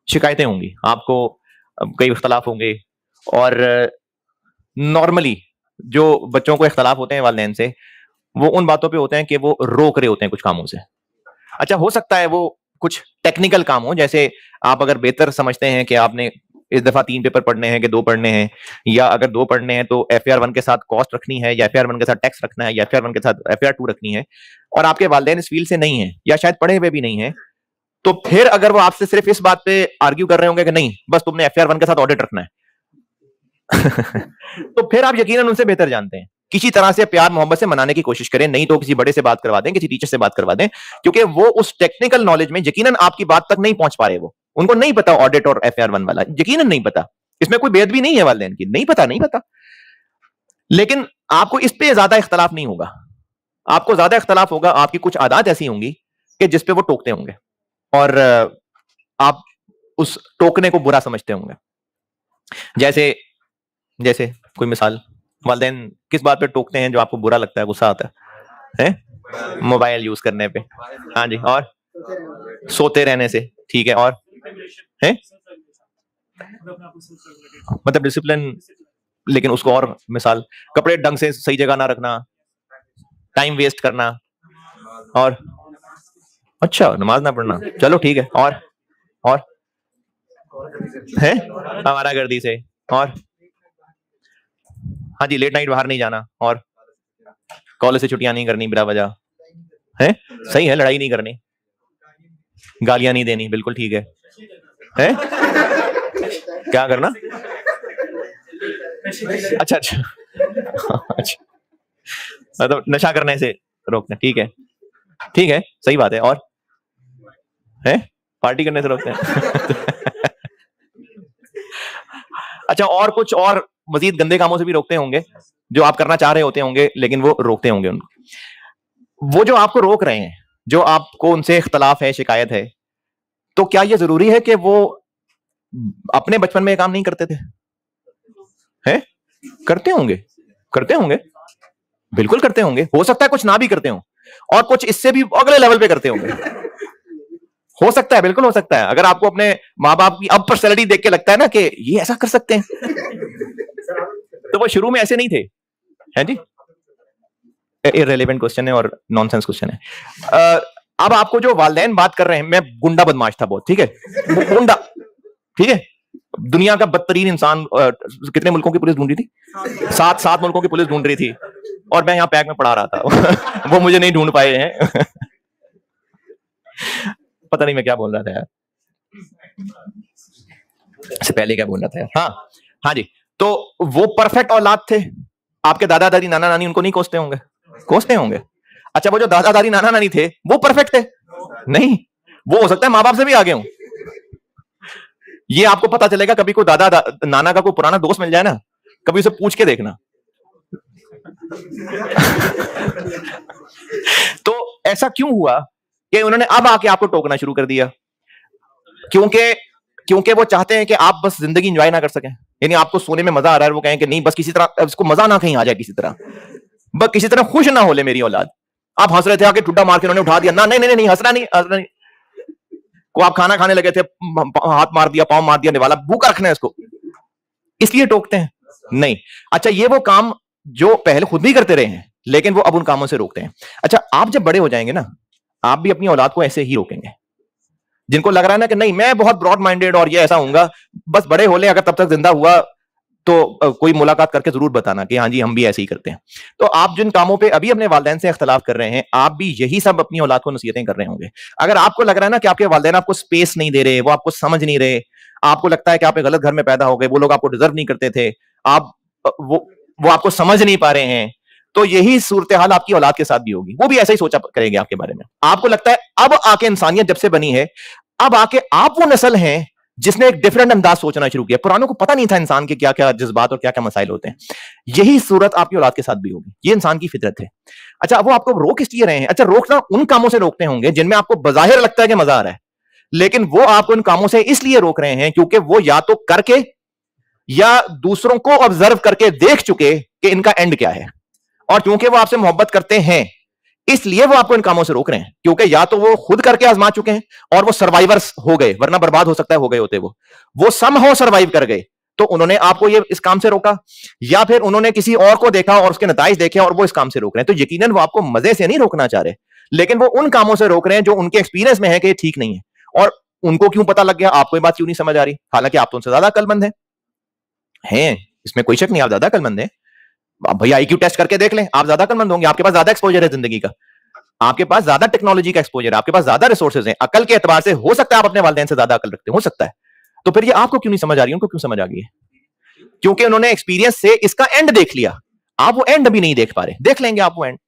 शिकायतें होंगी, आपको कई इख्तलाफ होंगे, और नॉर्मली जो बच्चों को इख्तलाफ होते हैं वालिदैन से, वो उन बातों पे होते हैं कि वो रोक रहे होते हैं कुछ कामों से। अच्छा, हो सकता है वो कुछ टेक्निकल काम हो, जैसे आप अगर बेहतर समझते हैं कि आपने इस दफा 3 पेपर पढ़ने हैं कि 2 पढ़ने हैं, या अगर 2 पढ़ने हैं तो FR1 के साथ कॉस्ट रखनी है, या FR1 के साथ टैक्स रखना है, या FR1 के साथ FR2 रखनी है, और आपके वालिदैन इस फील्ड से नहीं है या शायद पढ़े हुए भी नहीं है, तो फिर अगर वो आपसे सिर्फ इस बात पे आर्ग्यू कर रहे होंगे कि नहीं बस तुमने FR1 के साथ ऑडिट रखना है तो फिर आप यकीनन उनसे बेहतर जानते हैं। किसी तरह से प्यार मोहब्बत से मनाने की कोशिश करें, नहीं तो किसी बड़े से बात करवा दें, किसी टीचर से बात करवा दें, क्योंकि वो उस टेक्निकल नॉलेज में यकीनन आपकी बात तक नहीं पहुंच पा रहे, वो उनको नहीं पता ऑडिट और FR1 वाला, यकीनन नहीं पता। इसमें कोई बेद भी नहीं है वालिदैन की, नहीं पता, नहीं पता। लेकिन आपको इस पे ज्यादा इख्तलाफ नहीं होगा, आपको ज्यादा इख्तलाफ होगा आपकी कुछ आदत ऐसी होंगी कि जिसपे वो टोकते होंगे और आप उस टोकने को बुरा समझते होंगे। जैसे जैसे कोई मिसाल, वालिदैन किस बात पे टोकते हैं जो आपको बुरा लगता है, गुस्सा आता है? मोबाइल यूज करने पे, हाँ जी, और सोते रहने से, ठीक है, और है मतलब डिसिप्लिन, लेकिन उसको और मिसाल, कपड़े ढंग से सही जगह ना रखना, टाइम वेस्ट करना, और अच्छा नमाज ना पढ़ना, चलो ठीक है, और है हमारा गर्दी से, और हाँ जी लेट नाइट बाहर नहीं जाना, और कॉलेज से छुट्टियां नहीं करनी बिना वजह, है सही है, लड़ाई नहीं करनी, गालियां नहीं देनी, बिल्कुल ठीक है क्या करना, अच्छा अच्छा अच्छा, मतलब नशा करने से रोकना, ठीक है सही बात है, और है पार्टी करने से रोकते हैं अच्छा, और कुछ और मजीद गंदे कामों से भी रोकते होंगे जो आप करना चाह रहे होते होंगे, लेकिन वो रोकते होंगे उनको। वो जो आपको रोक रहे हैं, जो आपको उनसे इख्तलाफ है, शिकायत है, तो क्या यह जरूरी है कि वो अपने बचपन में ये काम नहीं करते थे? हैं? करते होंगे, करते होंगे, बिल्कुल करते होंगे। हो सकता है कुछ ना भी करते हो, और कुछ इससे भी अगले लेवल पे करते होंगे। हो सकता है, बिल्कुल हो सकता है। अगर आपको अपने माँ बाप की अब पर्सनैलिटी देख के लगता है ना कि ये ऐसा कर सकते हैं, तो वो शुरू में ऐसे नहीं थे। है जी? इररिलेवेंट क्वेश्चन है और नॉनसेंस क्वेश्चन है। अब आपको जो वालिदैन बात कर रहे हैं, मैं गुंडा बदमाश था बहुत, ठीक है, गुंडा, ठीक है, दुनिया का बदतरीन इंसान। कितने मुल्कों की पुलिस ढूंढ रही थी? 7 मुल्कों की पुलिस ढूंढ रही थी, और मैं यहाँ पैक में पढ़ा रहा था। वो मुझे नहीं ढूंढ पाए हैं। पता नहीं मैं क्या बोल रहा था यार, इससे पहले क्या बोल रहा था यार। हाँ हाँ जी, तो वो परफेक्ट औलाद थे। आपके दादा दादी नाना नानी उनको नहीं कोसते होंगे? कोसते होंगे। अच्छा, वो जो दादा दादी नाना नानी थे वो परफेक्ट थे? नहीं, वो हो सकता है माँ बाप से भी आगे हों। ये आपको पता चलेगा कभी कोई नाना का कोई पुराना दोस्त मिल जाए ना, कभी उसे पूछ के देखना। तो ऐसा क्यों हुआ कि उन्होंने अब आके आपको टोकना शुरू कर दिया? क्योंकि वो चाहते हैं कि आप बस जिंदगी एंजॉय ना कर सकें। यानी आपको सोने में मजा आ रहा है, वो कहें कि नहीं, बस किसी तरह इसको मजा ना कहीं आ जाए, किसी तरह बस किसी तरह खुश ना हो ले मेरी औलाद। आप हंस रहे थे, आके ठुड्डा मार के उन्होंने उठा दिया ना, नहीं नहीं नहीं, हंसना नहीं, हंसना नहीं। को आप खाना खाने लगे थे, हाथ मार दिया, पांव मार दिया, निवाला, भूखा रखना है इसको, इसलिए टोकते हैं? नहीं। अच्छा, ये वो काम जो पहले खुद भी करते रहे हैं, लेकिन वो अब उन कामों से रोकते हैं। अच्छा, आप जब बड़े हो जाएंगे ना, आप भी अपनी औलाद को ऐसे ही रोकेंगे। जिनको लग रहा है ना कि नहीं मैं बहुत ब्रॉड माइंडेड और ये ऐसा होऊंगा, बस बड़े हो ले, अगर तब तक जिंदा हुआ तो कोई मुलाकात करके जरूर बताना कि हाँ जी हम भी ऐसे ही करते हैं। तो आप जिन कामों पे अभी अपने वालिदैन से इख्तलाफ कर रहे हैं, आप भी यही सब अपनी औलाद को नसीहतें कर रहे होंगे। अगर आपको लग रहा है ना कि आपके वालिदैन आपको स्पेस नहीं दे रहे, वो आपको समझ नहीं रहे, आपको लगता है कि आप एक गलत घर में पैदा हो गए, वो लोग आपको डिजर्व नहीं करते थे, आप वो आपको समझ नहीं पा रहे हैं, तो यही सूरत हाल आपकी औलाद के साथ भी होगी। वो भी ऐसा ही सोचा करेंगे आपके बारे में। आपको लगता है अब आके इंसानियत जब से बनी है, अब आके आप वो नस्ल हैं जिसने एक डिफरेंट अंदाज सोचना शुरू किया। पुरानों को पता नहीं था इंसान के क्या क्या जज्बात और क्या क्या मसाइल होते हैं। यही सूरत आपकी औलाद के साथ भी होगी। ये इंसान की फितरत है। अच्छा, वो आपको रोक इसलिए रहे हैं, अच्छा रोकना उन कामों से रोकते होंगे जिनमें आपको बजाहिर लगता है कि मजा आ रहा है, लेकिन वो आपको उन कामों से इसलिए रोक रहे हैं क्योंकि वो या तो करके या दूसरों को ऑब्जर्व करके देख चुके कि इनका एंड क्या है, और क्योंकि वो आपसे मोहब्बत करते हैं इसलिए वो आपको इन कामों से रोक रहे हैं। क्योंकि या तो वो खुद करके आजमा चुके हैं और वो सर्वाइवर्स हो गए, वरना बर्बाद हो सकता है हो गए होते, वो समहाउ सर्वाइव कर गए, तो उन्होंने आपको ये इस काम से रोका, या फिर उन्होंने किसी और को देखा और उसके नताइज देखे और वो इस काम से रोक रहे हैं। तो यकीनन वो आपको मजे से नहीं रोकना चाह रहे, लेकिन वो उन कामों से रोक रहे हैं जो उनके एक्सपीरियंस में है कि ठीक नहीं है। और उनको क्यों पता लग गया, आपको ये बात क्यों नहीं समझ आ रही, हालांकि आप तो उनसे ज्यादा अक्लमंद हैं, इसमें कोई शक नहीं, आप ज्यादा अक्लमंद हैं। भैया आईक्यू टेस्ट करके देख लें, आप ज्यादा अक्लमंद होंगे, आपके पास ज्यादा एक्सपोजर है जिंदगी का, आपके पास ज्यादा टेक्नोलॉजी का एक्सपोजर है, आपके पास ज्यादा रिसोर्सेज हैं। अकल के एतबार से हो सकता है आप अपने वालिदैन से ज्यादा अकल रखते हो सकता है। तो फिर ये आपको क्यों नहीं समझ आ रही, उनको क्यों समझ आ गई है? क्योंकि उन्होंने एक्सपीरियंस से इसका एंड देख लिया, आप वो एंड अभी नहीं देख पा रहे, देख लेंगे आप वो एंड।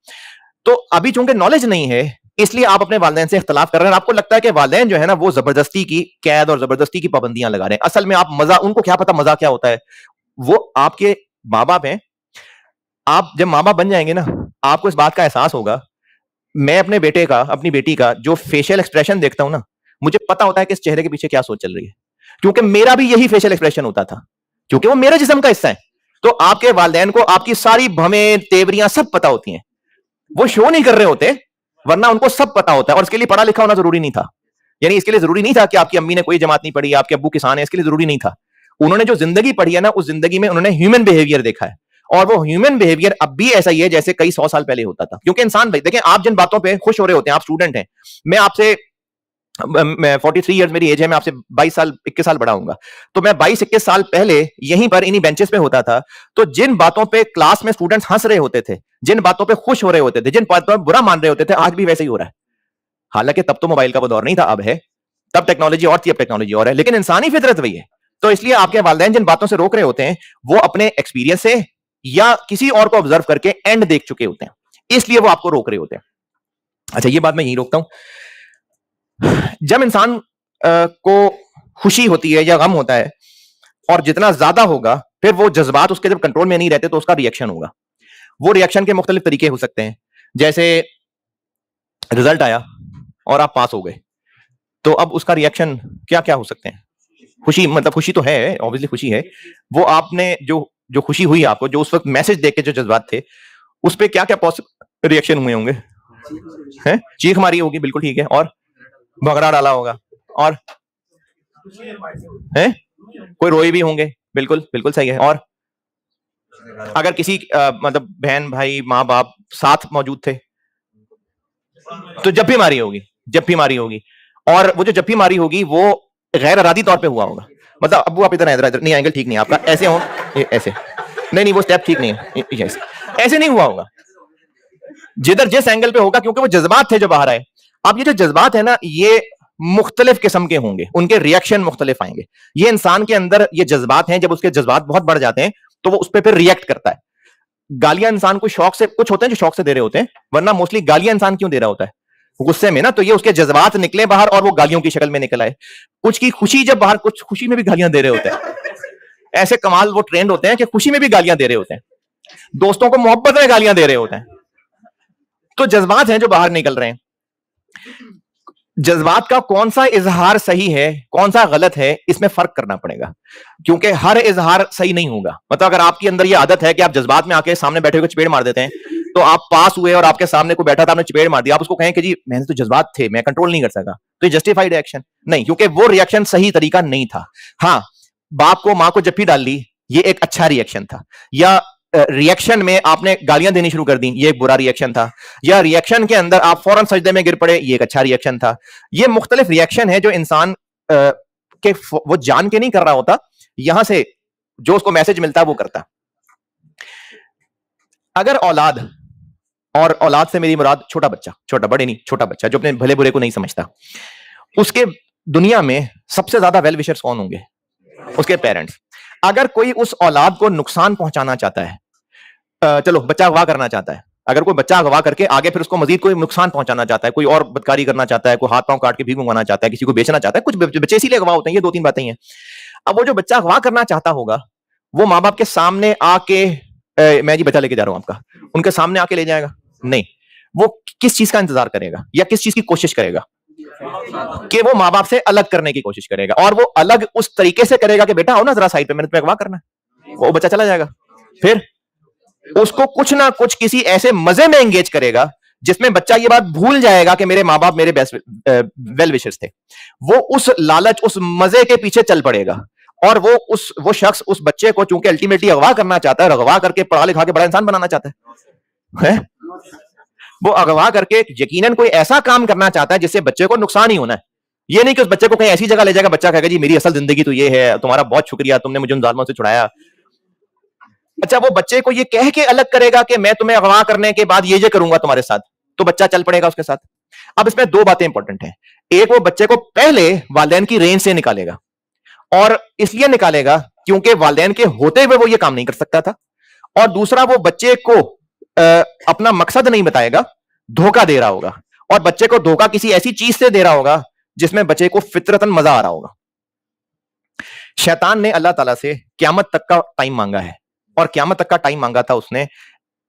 तो अभी चूंकि नॉलेज नहीं है, इसलिए आप अपने वालिदैन से इख्तलाफ कर रहे हैं। आपको लगता है कि वालिदैन जो है ना वो जबरदस्ती की कैद और जबरदस्ती की पाबंदियां लगा रहे हैं। असल में आप मजा, उनको क्या पता मजा क्या होता है, वो आपके माँ बाप हैं। आप जब माँ बाप बन जाएंगे ना, आपको इस बात का एहसास होगा। मैं अपने बेटे का, अपनी बेटी का जो फेशियल एक्सप्रेशन देखता हूं ना, मुझे पता होता है कि इस चेहरे के पीछे क्या सोच चल रही है, क्योंकि मेरा भी यही फेशियल एक्सप्रेशन होता था, क्योंकि वो मेरे जिस्म का हिस्सा है। तो आपके वालिदैन को आपकी सारी भमें तेवरियां सब पता होती हैं, वो शो नहीं कर रहे होते, वरना उनको सब पता होता है। और इसके लिए पढ़ा लिखा होना जरूरी नहीं था, यानी इसके लिए जरूरी नहीं था कि आपकी अम्मी ने कोई जमात नहीं पढ़ी, आपके अब्बू किसान है, इसके लिए जरूरी नहीं था। उन्होंने जो जिंदगी पढ़ी है ना, उस जिंदगी में उन्होंने ह्यूमन बिहेवियर देखा है, और वो ह्यूमन बिहेवियर अब भी ऐसा ही है जैसे कई 100 साल पहले होता था। क्योंकि इंसान, भाई देखें, आप जिन बातों पे खुश हो रहे होते हैं, आप स्टूडेंट हैं, मैं आपसे, मैं 43 ईयर्स मेरी एज है, मैं आपसे 22 साल 21 साल बड़ा हूंगा, तो मैं 22-21 साल पहले यहीं पर इन्हीं बेंचेस पे होता था। तो जिन बातों पे क्लास में स्टूडेंट्स हंस रहे होते थे, जिन बातों पे खुश हो रहे होते थे, जिन बातों पे बुरा मान रहे होते थे, आज भी वैसे ही हो रहा है। हालांकि तब तो मोबाइल का वो दौर नहीं था, अब है, तब टेक्नोलॉजी और थी, अब टेक्नोलॉजी और है, लेकिन इंसानी फितरत वही है। तो इसलिए आपके वालिदैन जिन बातों से रोक रहे होते हैं, वो अपने एक्सपीरियंस से या किसी और को ऑब्जर्व करके एंड देख चुके होते हैं, इसलिए वो आपको रोक रहे होते हैं। अच्छा, ये बात मैं यहीं रोकता हूं। जब इंसान को खुशी होती है या गम होता है, और जितना ज्यादा होगा, फिर वो जज्बात उसके जब कंट्रोल में नहीं रहते तो उसका रिएक्शन होगा। वो रिएक्शन के मुख्तलिफ तरीके हो सकते हैं। जैसे रिजल्ट आया और आप पास हो गए, तो अब उसका रिएक्शन क्या क्या हो सकते हैं? खुशी, मतलब खुशी तो है, ऑब्वियसली खुशी है। वो आपने जो जो खुशी हुई आपको, जो उस वक्त मैसेज देख के जो जज्बात थे, उस पर क्या क्या पॉसिबल रिएक्शन हुए होंगे? हैं? चीख मारी होगी, बिल्कुल ठीक है, और भगड़ा डाला होगा, और हैं? कोई रोए भी होंगे, बिल्कुल बिल्कुल सही है। और अगर किसी मतलब बहन भाई माँ बाप साथ मौजूद थे तो जब भी मारी होगी, जब भी मारी होगी। और वो जो जब भी मारी होगी वो गैर इरादी तौर पे हुआ होगा। मतलब अब्बू आप इधर इधर नहीं, एंगल ठीक नहीं आपका, ऐसे हो, ऐसे नहीं नहीं, वो स्टेप ठीक नहीं है, ऐसे नहीं हुआ होगा, जिधर जिस एंगल पे होगा, क्योंकि वो जज्बात थे जो बाहर आए। अब ये जो जज्बात है ना, ये मुख्तलिफ किस्म के होंगे, उनके रिएक्शन मुख्तलिफ आएंगे। ये इंसान के अंदर ये जज्बात हैं, जब उसके जज्बात बहुत बढ़ जाते हैं तो वो उस पर फिर रिएक्ट करता है। गालियां इंसान को शौक से, कुछ होते हैं जो शौक से दे रहे होते हैं, वरना मोस्टली गालियां इंसान क्यों दे रहा होता है? गुस्से में ना, तो ये उसके जज्बात निकले बाहर और वो गालियों की शक्ल में निकल आए। कुछ की खुशी, जब बाहर कुछ खुशी में भी गालियां दे रहे होते हैं, ऐसे कमाल वो ट्रेंड होते हैं कि खुशी में भी गालियां दे रहे होते हैं, दोस्तों को मोहब्बत में गालियां दे रहे होते हैं। तो जज्बात हैं जो बाहर निकल रहे हैं। जज्बात का कौन सा इजहार सही है, कौन सा गलत है, इसमें फर्क करना पड़ेगा, क्योंकि हर इजहार सही नहीं होगा। मतलब अगर आपके अंदर ये आदत है कि आप जज्बात में आके सामने बैठे हुए चपेड़ मार देते हैं, तो आप पास हुए और आपके सामने कोई बैठा था, आपने चपेड़ मार दिया, आप उसको कहें कि जी मैंने तो जज्बात थे, मैं कंट्रोल नहीं कर सका, तो ये जस्टिफाइड रिएक्शन नहीं, क्योंकि वो रिएक्शन सही तरीका नहीं था। हाँ, बाप को मां को जप्पी डाल ली, ये एक अच्छा रिएक्शन था। या रिएक्शन में आपने गालियां देनी शुरू कर दी, ये एक बुरा रिएक्शन था। या रिएक्शन के अंदर आप फौरन सजदे में गिर पड़े, ये एक अच्छा रिएक्शन था। ये मुख्तलिफ रिएक्शन है जो इंसान के वो जान के नहीं कर रहा होता, यहां से जो उसको मैसेज मिलता है वो करता। अगर औलाद, और औलाद से मेरी मुराद छोटा बच्चा, छोटा बड़े नहीं, छोटा बच्चा जो अपने भले बुरे को नहीं समझता, उसके दुनिया में सबसे ज्यादा वेल विशर्स कौन होंगे? उसके पेरेंट्स। अगर कोई उस औलाद को नुकसान पहुंचाना चाहता है, चलो बच्चा अगवा करना चाहता है, अगर कोई बच्चा अगवा करके आगे फिर उसको मजीद कोई नुकसान पहुंचाना चाहता है, कोई और बदकारी करना चाहता है, कोई हाथ पांव काट के भीख मंगवाना चाहता है, किसी को बेचना चाहता है, कुछ बच्चे इसीलिए अगवा होते हैं, ये दो तीन बातें हैं। अब वो जो बच्चा अगवा करना चाहता होगा, वो माँ बाप के सामने आके मैं जी बच्चा लेके जा रहा हूं आपका, उनके सामने आके ले जाएगा? नहीं। वो किस चीज का इंतजार करेगा या किस चीज की कोशिश करेगा? कि वो माँ बाप से अलग करने की कोशिश करेगा, और वो अलग उस तरीके से करेगा कि बेटा आओ ना जरा साइड पे, मैंने तुम्हें अगवा करना है। वो बच्चा चला जाएगा, फिर उसको कुछ ना कुछ किसी ऐसे मजे में एंगेज करेगा जिसमें बच्चा ये बात भूल जाएगा कि मेरे माँ बाप मेरे बेस्ट वेल विशर्स थे। वो उस लालच, उस मजे के पीछे चल पड़ेगा, और वो शख्स उस बच्चे को चूंकि अल्टीमेटली अगवा करना चाहता है, अगवा करके पढ़ा लिखा के बड़ा इंसान बनाना चाहता है? वो अगवा करके यकीनन कोई ऐसा काम करना चाहता है जिससे बच्चे को नुकसान ही होना है। ये नहीं कि उस बच्चे को कहीं ऐसी जगह ले जाएगा, बच्चा कहेगा जी मेरी असल जिंदगी तो ये है, तुम्हारा बहुत शुक्रिया, तुमने मुझे उन जालिमों से छुड़ाया। अच्छा, वो बच्चे को ये कह के अलग करेगा कि मैं तुम्हें अगवा करने के बाद ये करूंगा तुम्हारे साथ, तो बच्चा चल पड़ेगा उसके साथ। अब इसमें दो बातें इंपॉर्टेंट हैं। एक, वो बच्चे को पहले वालिदैन की रेंज से निकालेगा, और इसलिए निकालेगा क्योंकि वालिदैन के होते हुए वो ये काम नहीं कर सकता था। और दूसरा, वो बच्चे को अपना मकसद नहीं बताएगा, धोखा दे रहा होगा, और बच्चे को धोखा किसी ऐसी चीज से दे रहा होगा जिसमें बच्चे को फितरतन मजा आ रहा होगा। शैतान ने अल्लाह ताला से क़यामत तक का टाइम मांगा है, और क़यामत तक का टाइम मांगा था उसने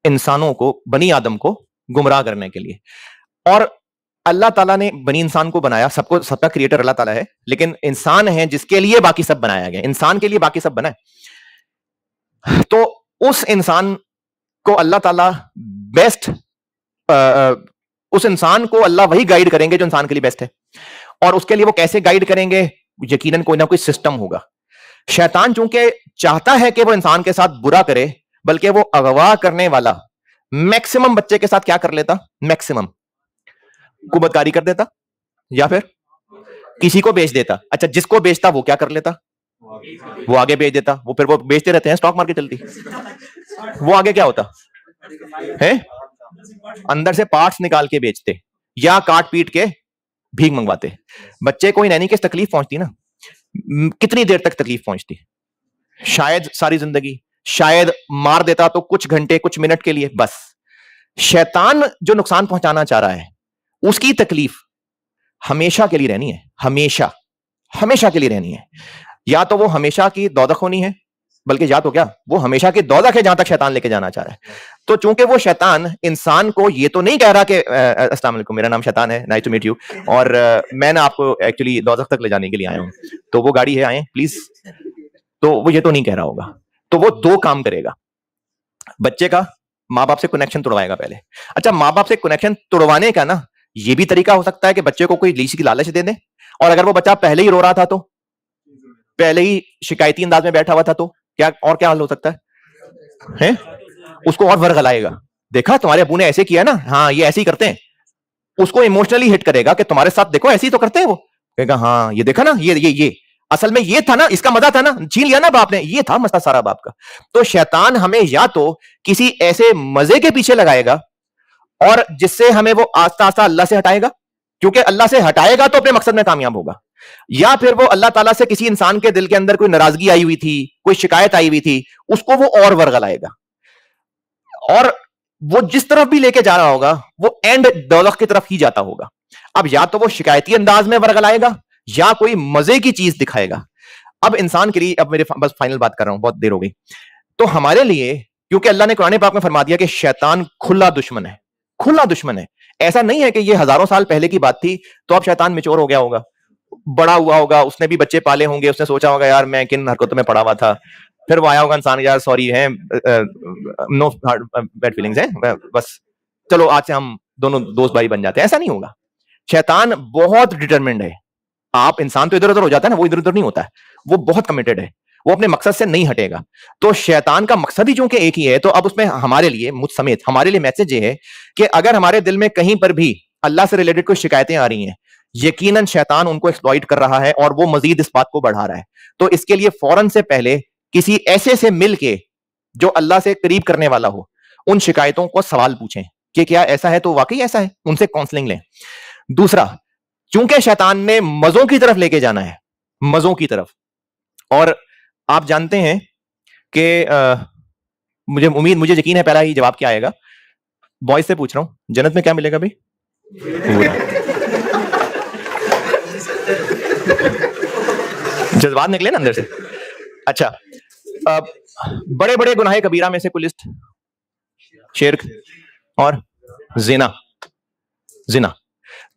इंसानों को, बनी आदम को गुमराह करने के लिए। और अल्लाह ताला ने बनी इंसान को बनाया, सबको, सबका क्रिएटर अल्लाह ताला है, लेकिन इंसान है जिसके लिए बाकी सब बनाया गया, इंसान के लिए बाकी सब बना है। तो उस इंसान को अल्लाह ताला बेस्ट, उस इंसान को अल्लाह वही गाइड करेंगे जो इंसान के लिए बेस्ट है। और उसके लिए वो कैसे गाइड करेंगे? यकीनन कोई ना कोई सिस्टम होगा। शैतान चूंकि चाहता है कि वो इंसान के साथ बुरा करे, बल्कि वो अगवा करने वाला मैक्सिमम बच्चे के साथ क्या कर लेता? मैक्सिमम कुबतकारी कर देता, या फिर किसी को बेच देता। अच्छा, जिसको बेचता वो क्या कर लेता? वो आगे बेच देता। वो फिर वो बेचते रहते हैं, स्टॉक मार्केट चलती, वो आगे क्या होता है? अंदर से पार्ट्स निकाल के बेचते, या काट पीट के भीख मंगवाते। बच्चे को यानी कि तकलीफ पहुंचती ना, कितनी देर तक तकलीफ पहुंचती? शायद सारी जिंदगी, शायद मार देता तो कुछ घंटे, कुछ मिनट के लिए, बस। शैतान जो नुकसान पहुंचाना चाह रहा है, उसकी तकलीफ हमेशा के लिए रहनी है, हमेशा, हमेशा के लिए रहनी है। या तो वो हमेशा की दौदख होनी है, बल्कि या तो क्या वो हमेशा की दौलत है जहां तक शैतान लेके जाना चाह रहा है। तो चूंकि वो शैतान इंसान को ये तो नहीं कह रहा कि अस्सलाम वालेकुम मेरा नाम शैतान है, नाइस टू मीट यू, और मैं ना आपको एक्चुअली दौलत तक ले जाने के लिए आया हूं, तो वो गाड़ी है, आए प्लीज, तो वो ये तो नहीं कह रहा होगा। तो वो दो काम करेगा, बच्चे का माँ बाप से कनेक्शन तोड़वाएगा पहले। अच्छा, माँ बाप से कनेक्शन तोड़वाने का ना ये भी तरीका हो सकता है कि बच्चे को कोई लीची की लालच दे दे, और अगर वो बच्चा पहले ही रो रहा था, तो पहले ही शिकायती अंदाज में बैठा हुआ था, तो क्या हाल हो सकता है? उसको और वर्गलाएगा, देखा तुम्हारे अबू ने ऐसे किया ना, हाँ ये ऐसे ही करते हैं। उसको इमोशनली हिट करेगा कि तुम्हारे साथ देखो ऐसे ही तो करते हैं। वो कहेगा हाँ ये देखा ना, ये असल में ये था ना, इसका मजा था ना, छीन लिया ना बाप ने, ये था मसला सारा बाप का। तो शैतान हमें या तो किसी ऐसे मजे के पीछे लगाएगा और जिससे हमें वो आस्ता आस्ता अल्लाह से हटाएगा, क्योंकि अल्लाह से हटाएगा तो अपने मकसद में कामयाब होगा, या फिर वो अल्लाह ताला से किसी इंसान के दिल के अंदर कोई नाराजगी आई हुई थी, कोई शिकायत आई हुई थी, उसको वो और वर्गलाएगा, और वो जिस तरफ भी लेके जा रहा होगा वो एंड दौलत की तरफ ही जाता होगा। अब या तो वो शिकायती अंदाज में वर्गलाएगा या कोई मजे की चीज दिखाएगा। अब इंसान के लिए, अब मेरे बस फाइनल बात कर रहा हूं, बहुत देर हो गई, तो हमारे लिए, क्योंकि अल्लाह ने कुरान पाक में फरमा दिया कि शैतान खुला दुश्मन है, खुला दुश्मन है। ऐसा नहीं है कि ये हजारों साल पहले की बात थी तो अब शैतान मैच्योर हो गया होगा, बड़ा हुआ होगा, उसने भी बच्चे पाले होंगे, उसने सोचा होगा यार मैं किन हरकतों में पड़ा हुआ था, फिर वो आया होगा इंसान, यार सॉरी है, नो बैड फीलिंग्स है, बस चलो आज से हम दोनों दोस्त भाई बन जाते हैं। ऐसा नहीं होगा। शैतान बहुत डिटरमिन्ड है। आप इंसान तो इधर उधर हो जाता है ना, वो इधर उधर नहीं होता है, वो बहुत कमिटेड है, वो अपने मकसद से नहीं हटेगा। तो शैतान का मकसद ही चूंकि एक ही है, तो अब उसमें हमारे लिए, मुझ समेत हमारे लिए मैसेज ये है कि अगर हमारे दिल में कहीं पर भी अल्लाह से रिलेटेड कोई शिकायतें आ रही हैं, यकीनन शैतान उनको एक्सप्लॉइट कर रहा है और वो मजीद इस बात को बढ़ा रहा है। तो इसके लिए फौरन से पहले किसी ऐसे से मिल के जो अल्लाह से करीब करने वाला हो, उन शिकायतों को सवाल पूछें कि क्या ऐसा है, तो वाकई ऐसा है, उनसे काउंसलिंग लें। दूसरा, चूंकि शैतान ने मजों की तरफ लेके जाना है, मजों की तरफ, और आप जानते हैं कि मुझे यकीन है पहला ही जवाब क्या आएगा। बॉयज से पूछ रहा हूं, जन्नत में क्या मिलेगा भाई? जज्बात निकले ना अंदर से। अच्छा, बड़े बड़े गुनाहे कबीरा में से कोई लिस्ट? शिर्क और जिना। जिना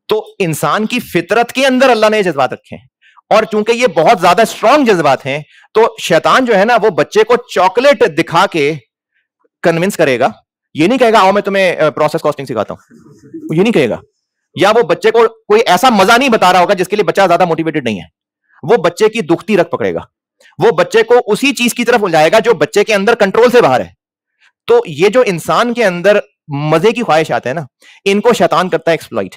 तो इंसान की फितरत के अंदर अल्लाह ने ये जज्बात रखे हैं, और चूंकि ये बहुत ज्यादा स्ट्रॉन्ग जज्बात हैं, तो शैतान जो है ना, वो बच्चे को चॉकलेट दिखा के कन्विंस करेगा। ये नहीं कहेगा आओ मैं तुम्हें प्रोसेस कॉस्टिंग सिखाता हूं, ये नहीं कहेगा। या वो बच्चे को कोई ऐसा मजा नहीं बता रहा होगा जिसके लिए बच्चा ज्यादा मोटिवेटेड नहीं है। वो बच्चे की दुखती रख पकड़ेगा, वो बच्चे को उसी चीज की तरफ उलझाएगा जो बच्चे के अंदर कंट्रोल से बाहर है। तो ये जो इंसान के अंदर मजे की ख्वाहिश आते हैं ना, इनको शैतान करता है एक्सप्लॉइट।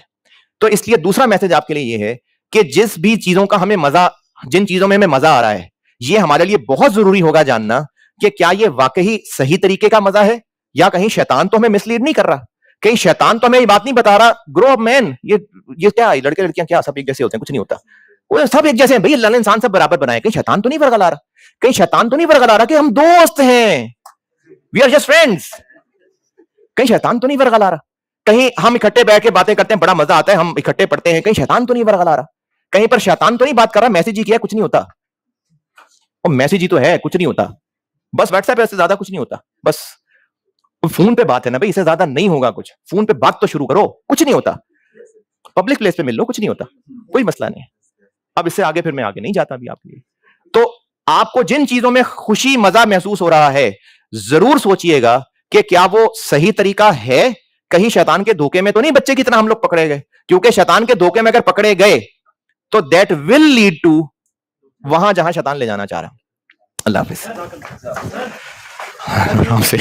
तो इसलिए दूसरा मैसेज आपके लिए ये है कि जिस भी चीजों का हमें मजा, जिन चीजों में हमें मजा आ रहा है, ये हमारे लिए बहुत जरूरी होगा जानना कि क्या ये वाकई सही तरीके का मजा है, या कहीं शैतान तो हमें मिसलीड नहीं कर रहा, कहीं शैतान तो हमें ये बात नहीं बता रहा ग्रो अप मैन, ये क्या लड़के लड़कियां क्या सब एक जैसे होते हैं? कुछ नहीं होता, वो सब एक जैसे हैं भाई, अल्लाह ने इंसान सब बराबर बनाए। कहीं शैतान तो नहीं वर्गला रहा, कहीं शैतान तो नहीं वर्गला रहा कि हम दोस्त हैं, वी आर जस्ट फ्रेंड्स, कहीं शैतान तो नहीं वर्गला रहा। कहीं हम इकट्ठे बैठ के बातें करते हैं, बड़ा मजा आता है, हम इकट्ठे पढ़ते हैं, कहीं शैतान तो नहीं वर्गला रहा। कहीं पर शैतान तो नहीं बात कर रहा, मैसेज ही किया कुछ नहीं होता, और मैसेज ही तो है कुछ नहीं होता, बस व्हाट्सएप पे, इससे ज्यादा कुछ नहीं होता, बस फोन पे बात है ना भाई, इससे ज्यादा नहीं होगा कुछ। फोन पे बात तो शुरू करो, कुछ नहीं होता, पब्लिक प्लेस पे मिल लो, कुछ नहीं होता, कोई मसला नहीं। अब इससे आगे फिर मैं आगे नहीं जाता भी आपके लिए। तो आपको जिन चीजों में खुशी मजा महसूस हो रहा है, जरूर सोचिएगा कि क्या वो सही तरीका है, कहीं शैतान के धोखे में तो नहीं बच्चे की तरह हम लोग पकड़े गए। क्योंकि शैतान के धोखे में अगर पकड़े गए तो दैट विल लीड टू वहां जहां शैतान ले जाना चाह रहा है। अल्लाह हाफिज। आराम से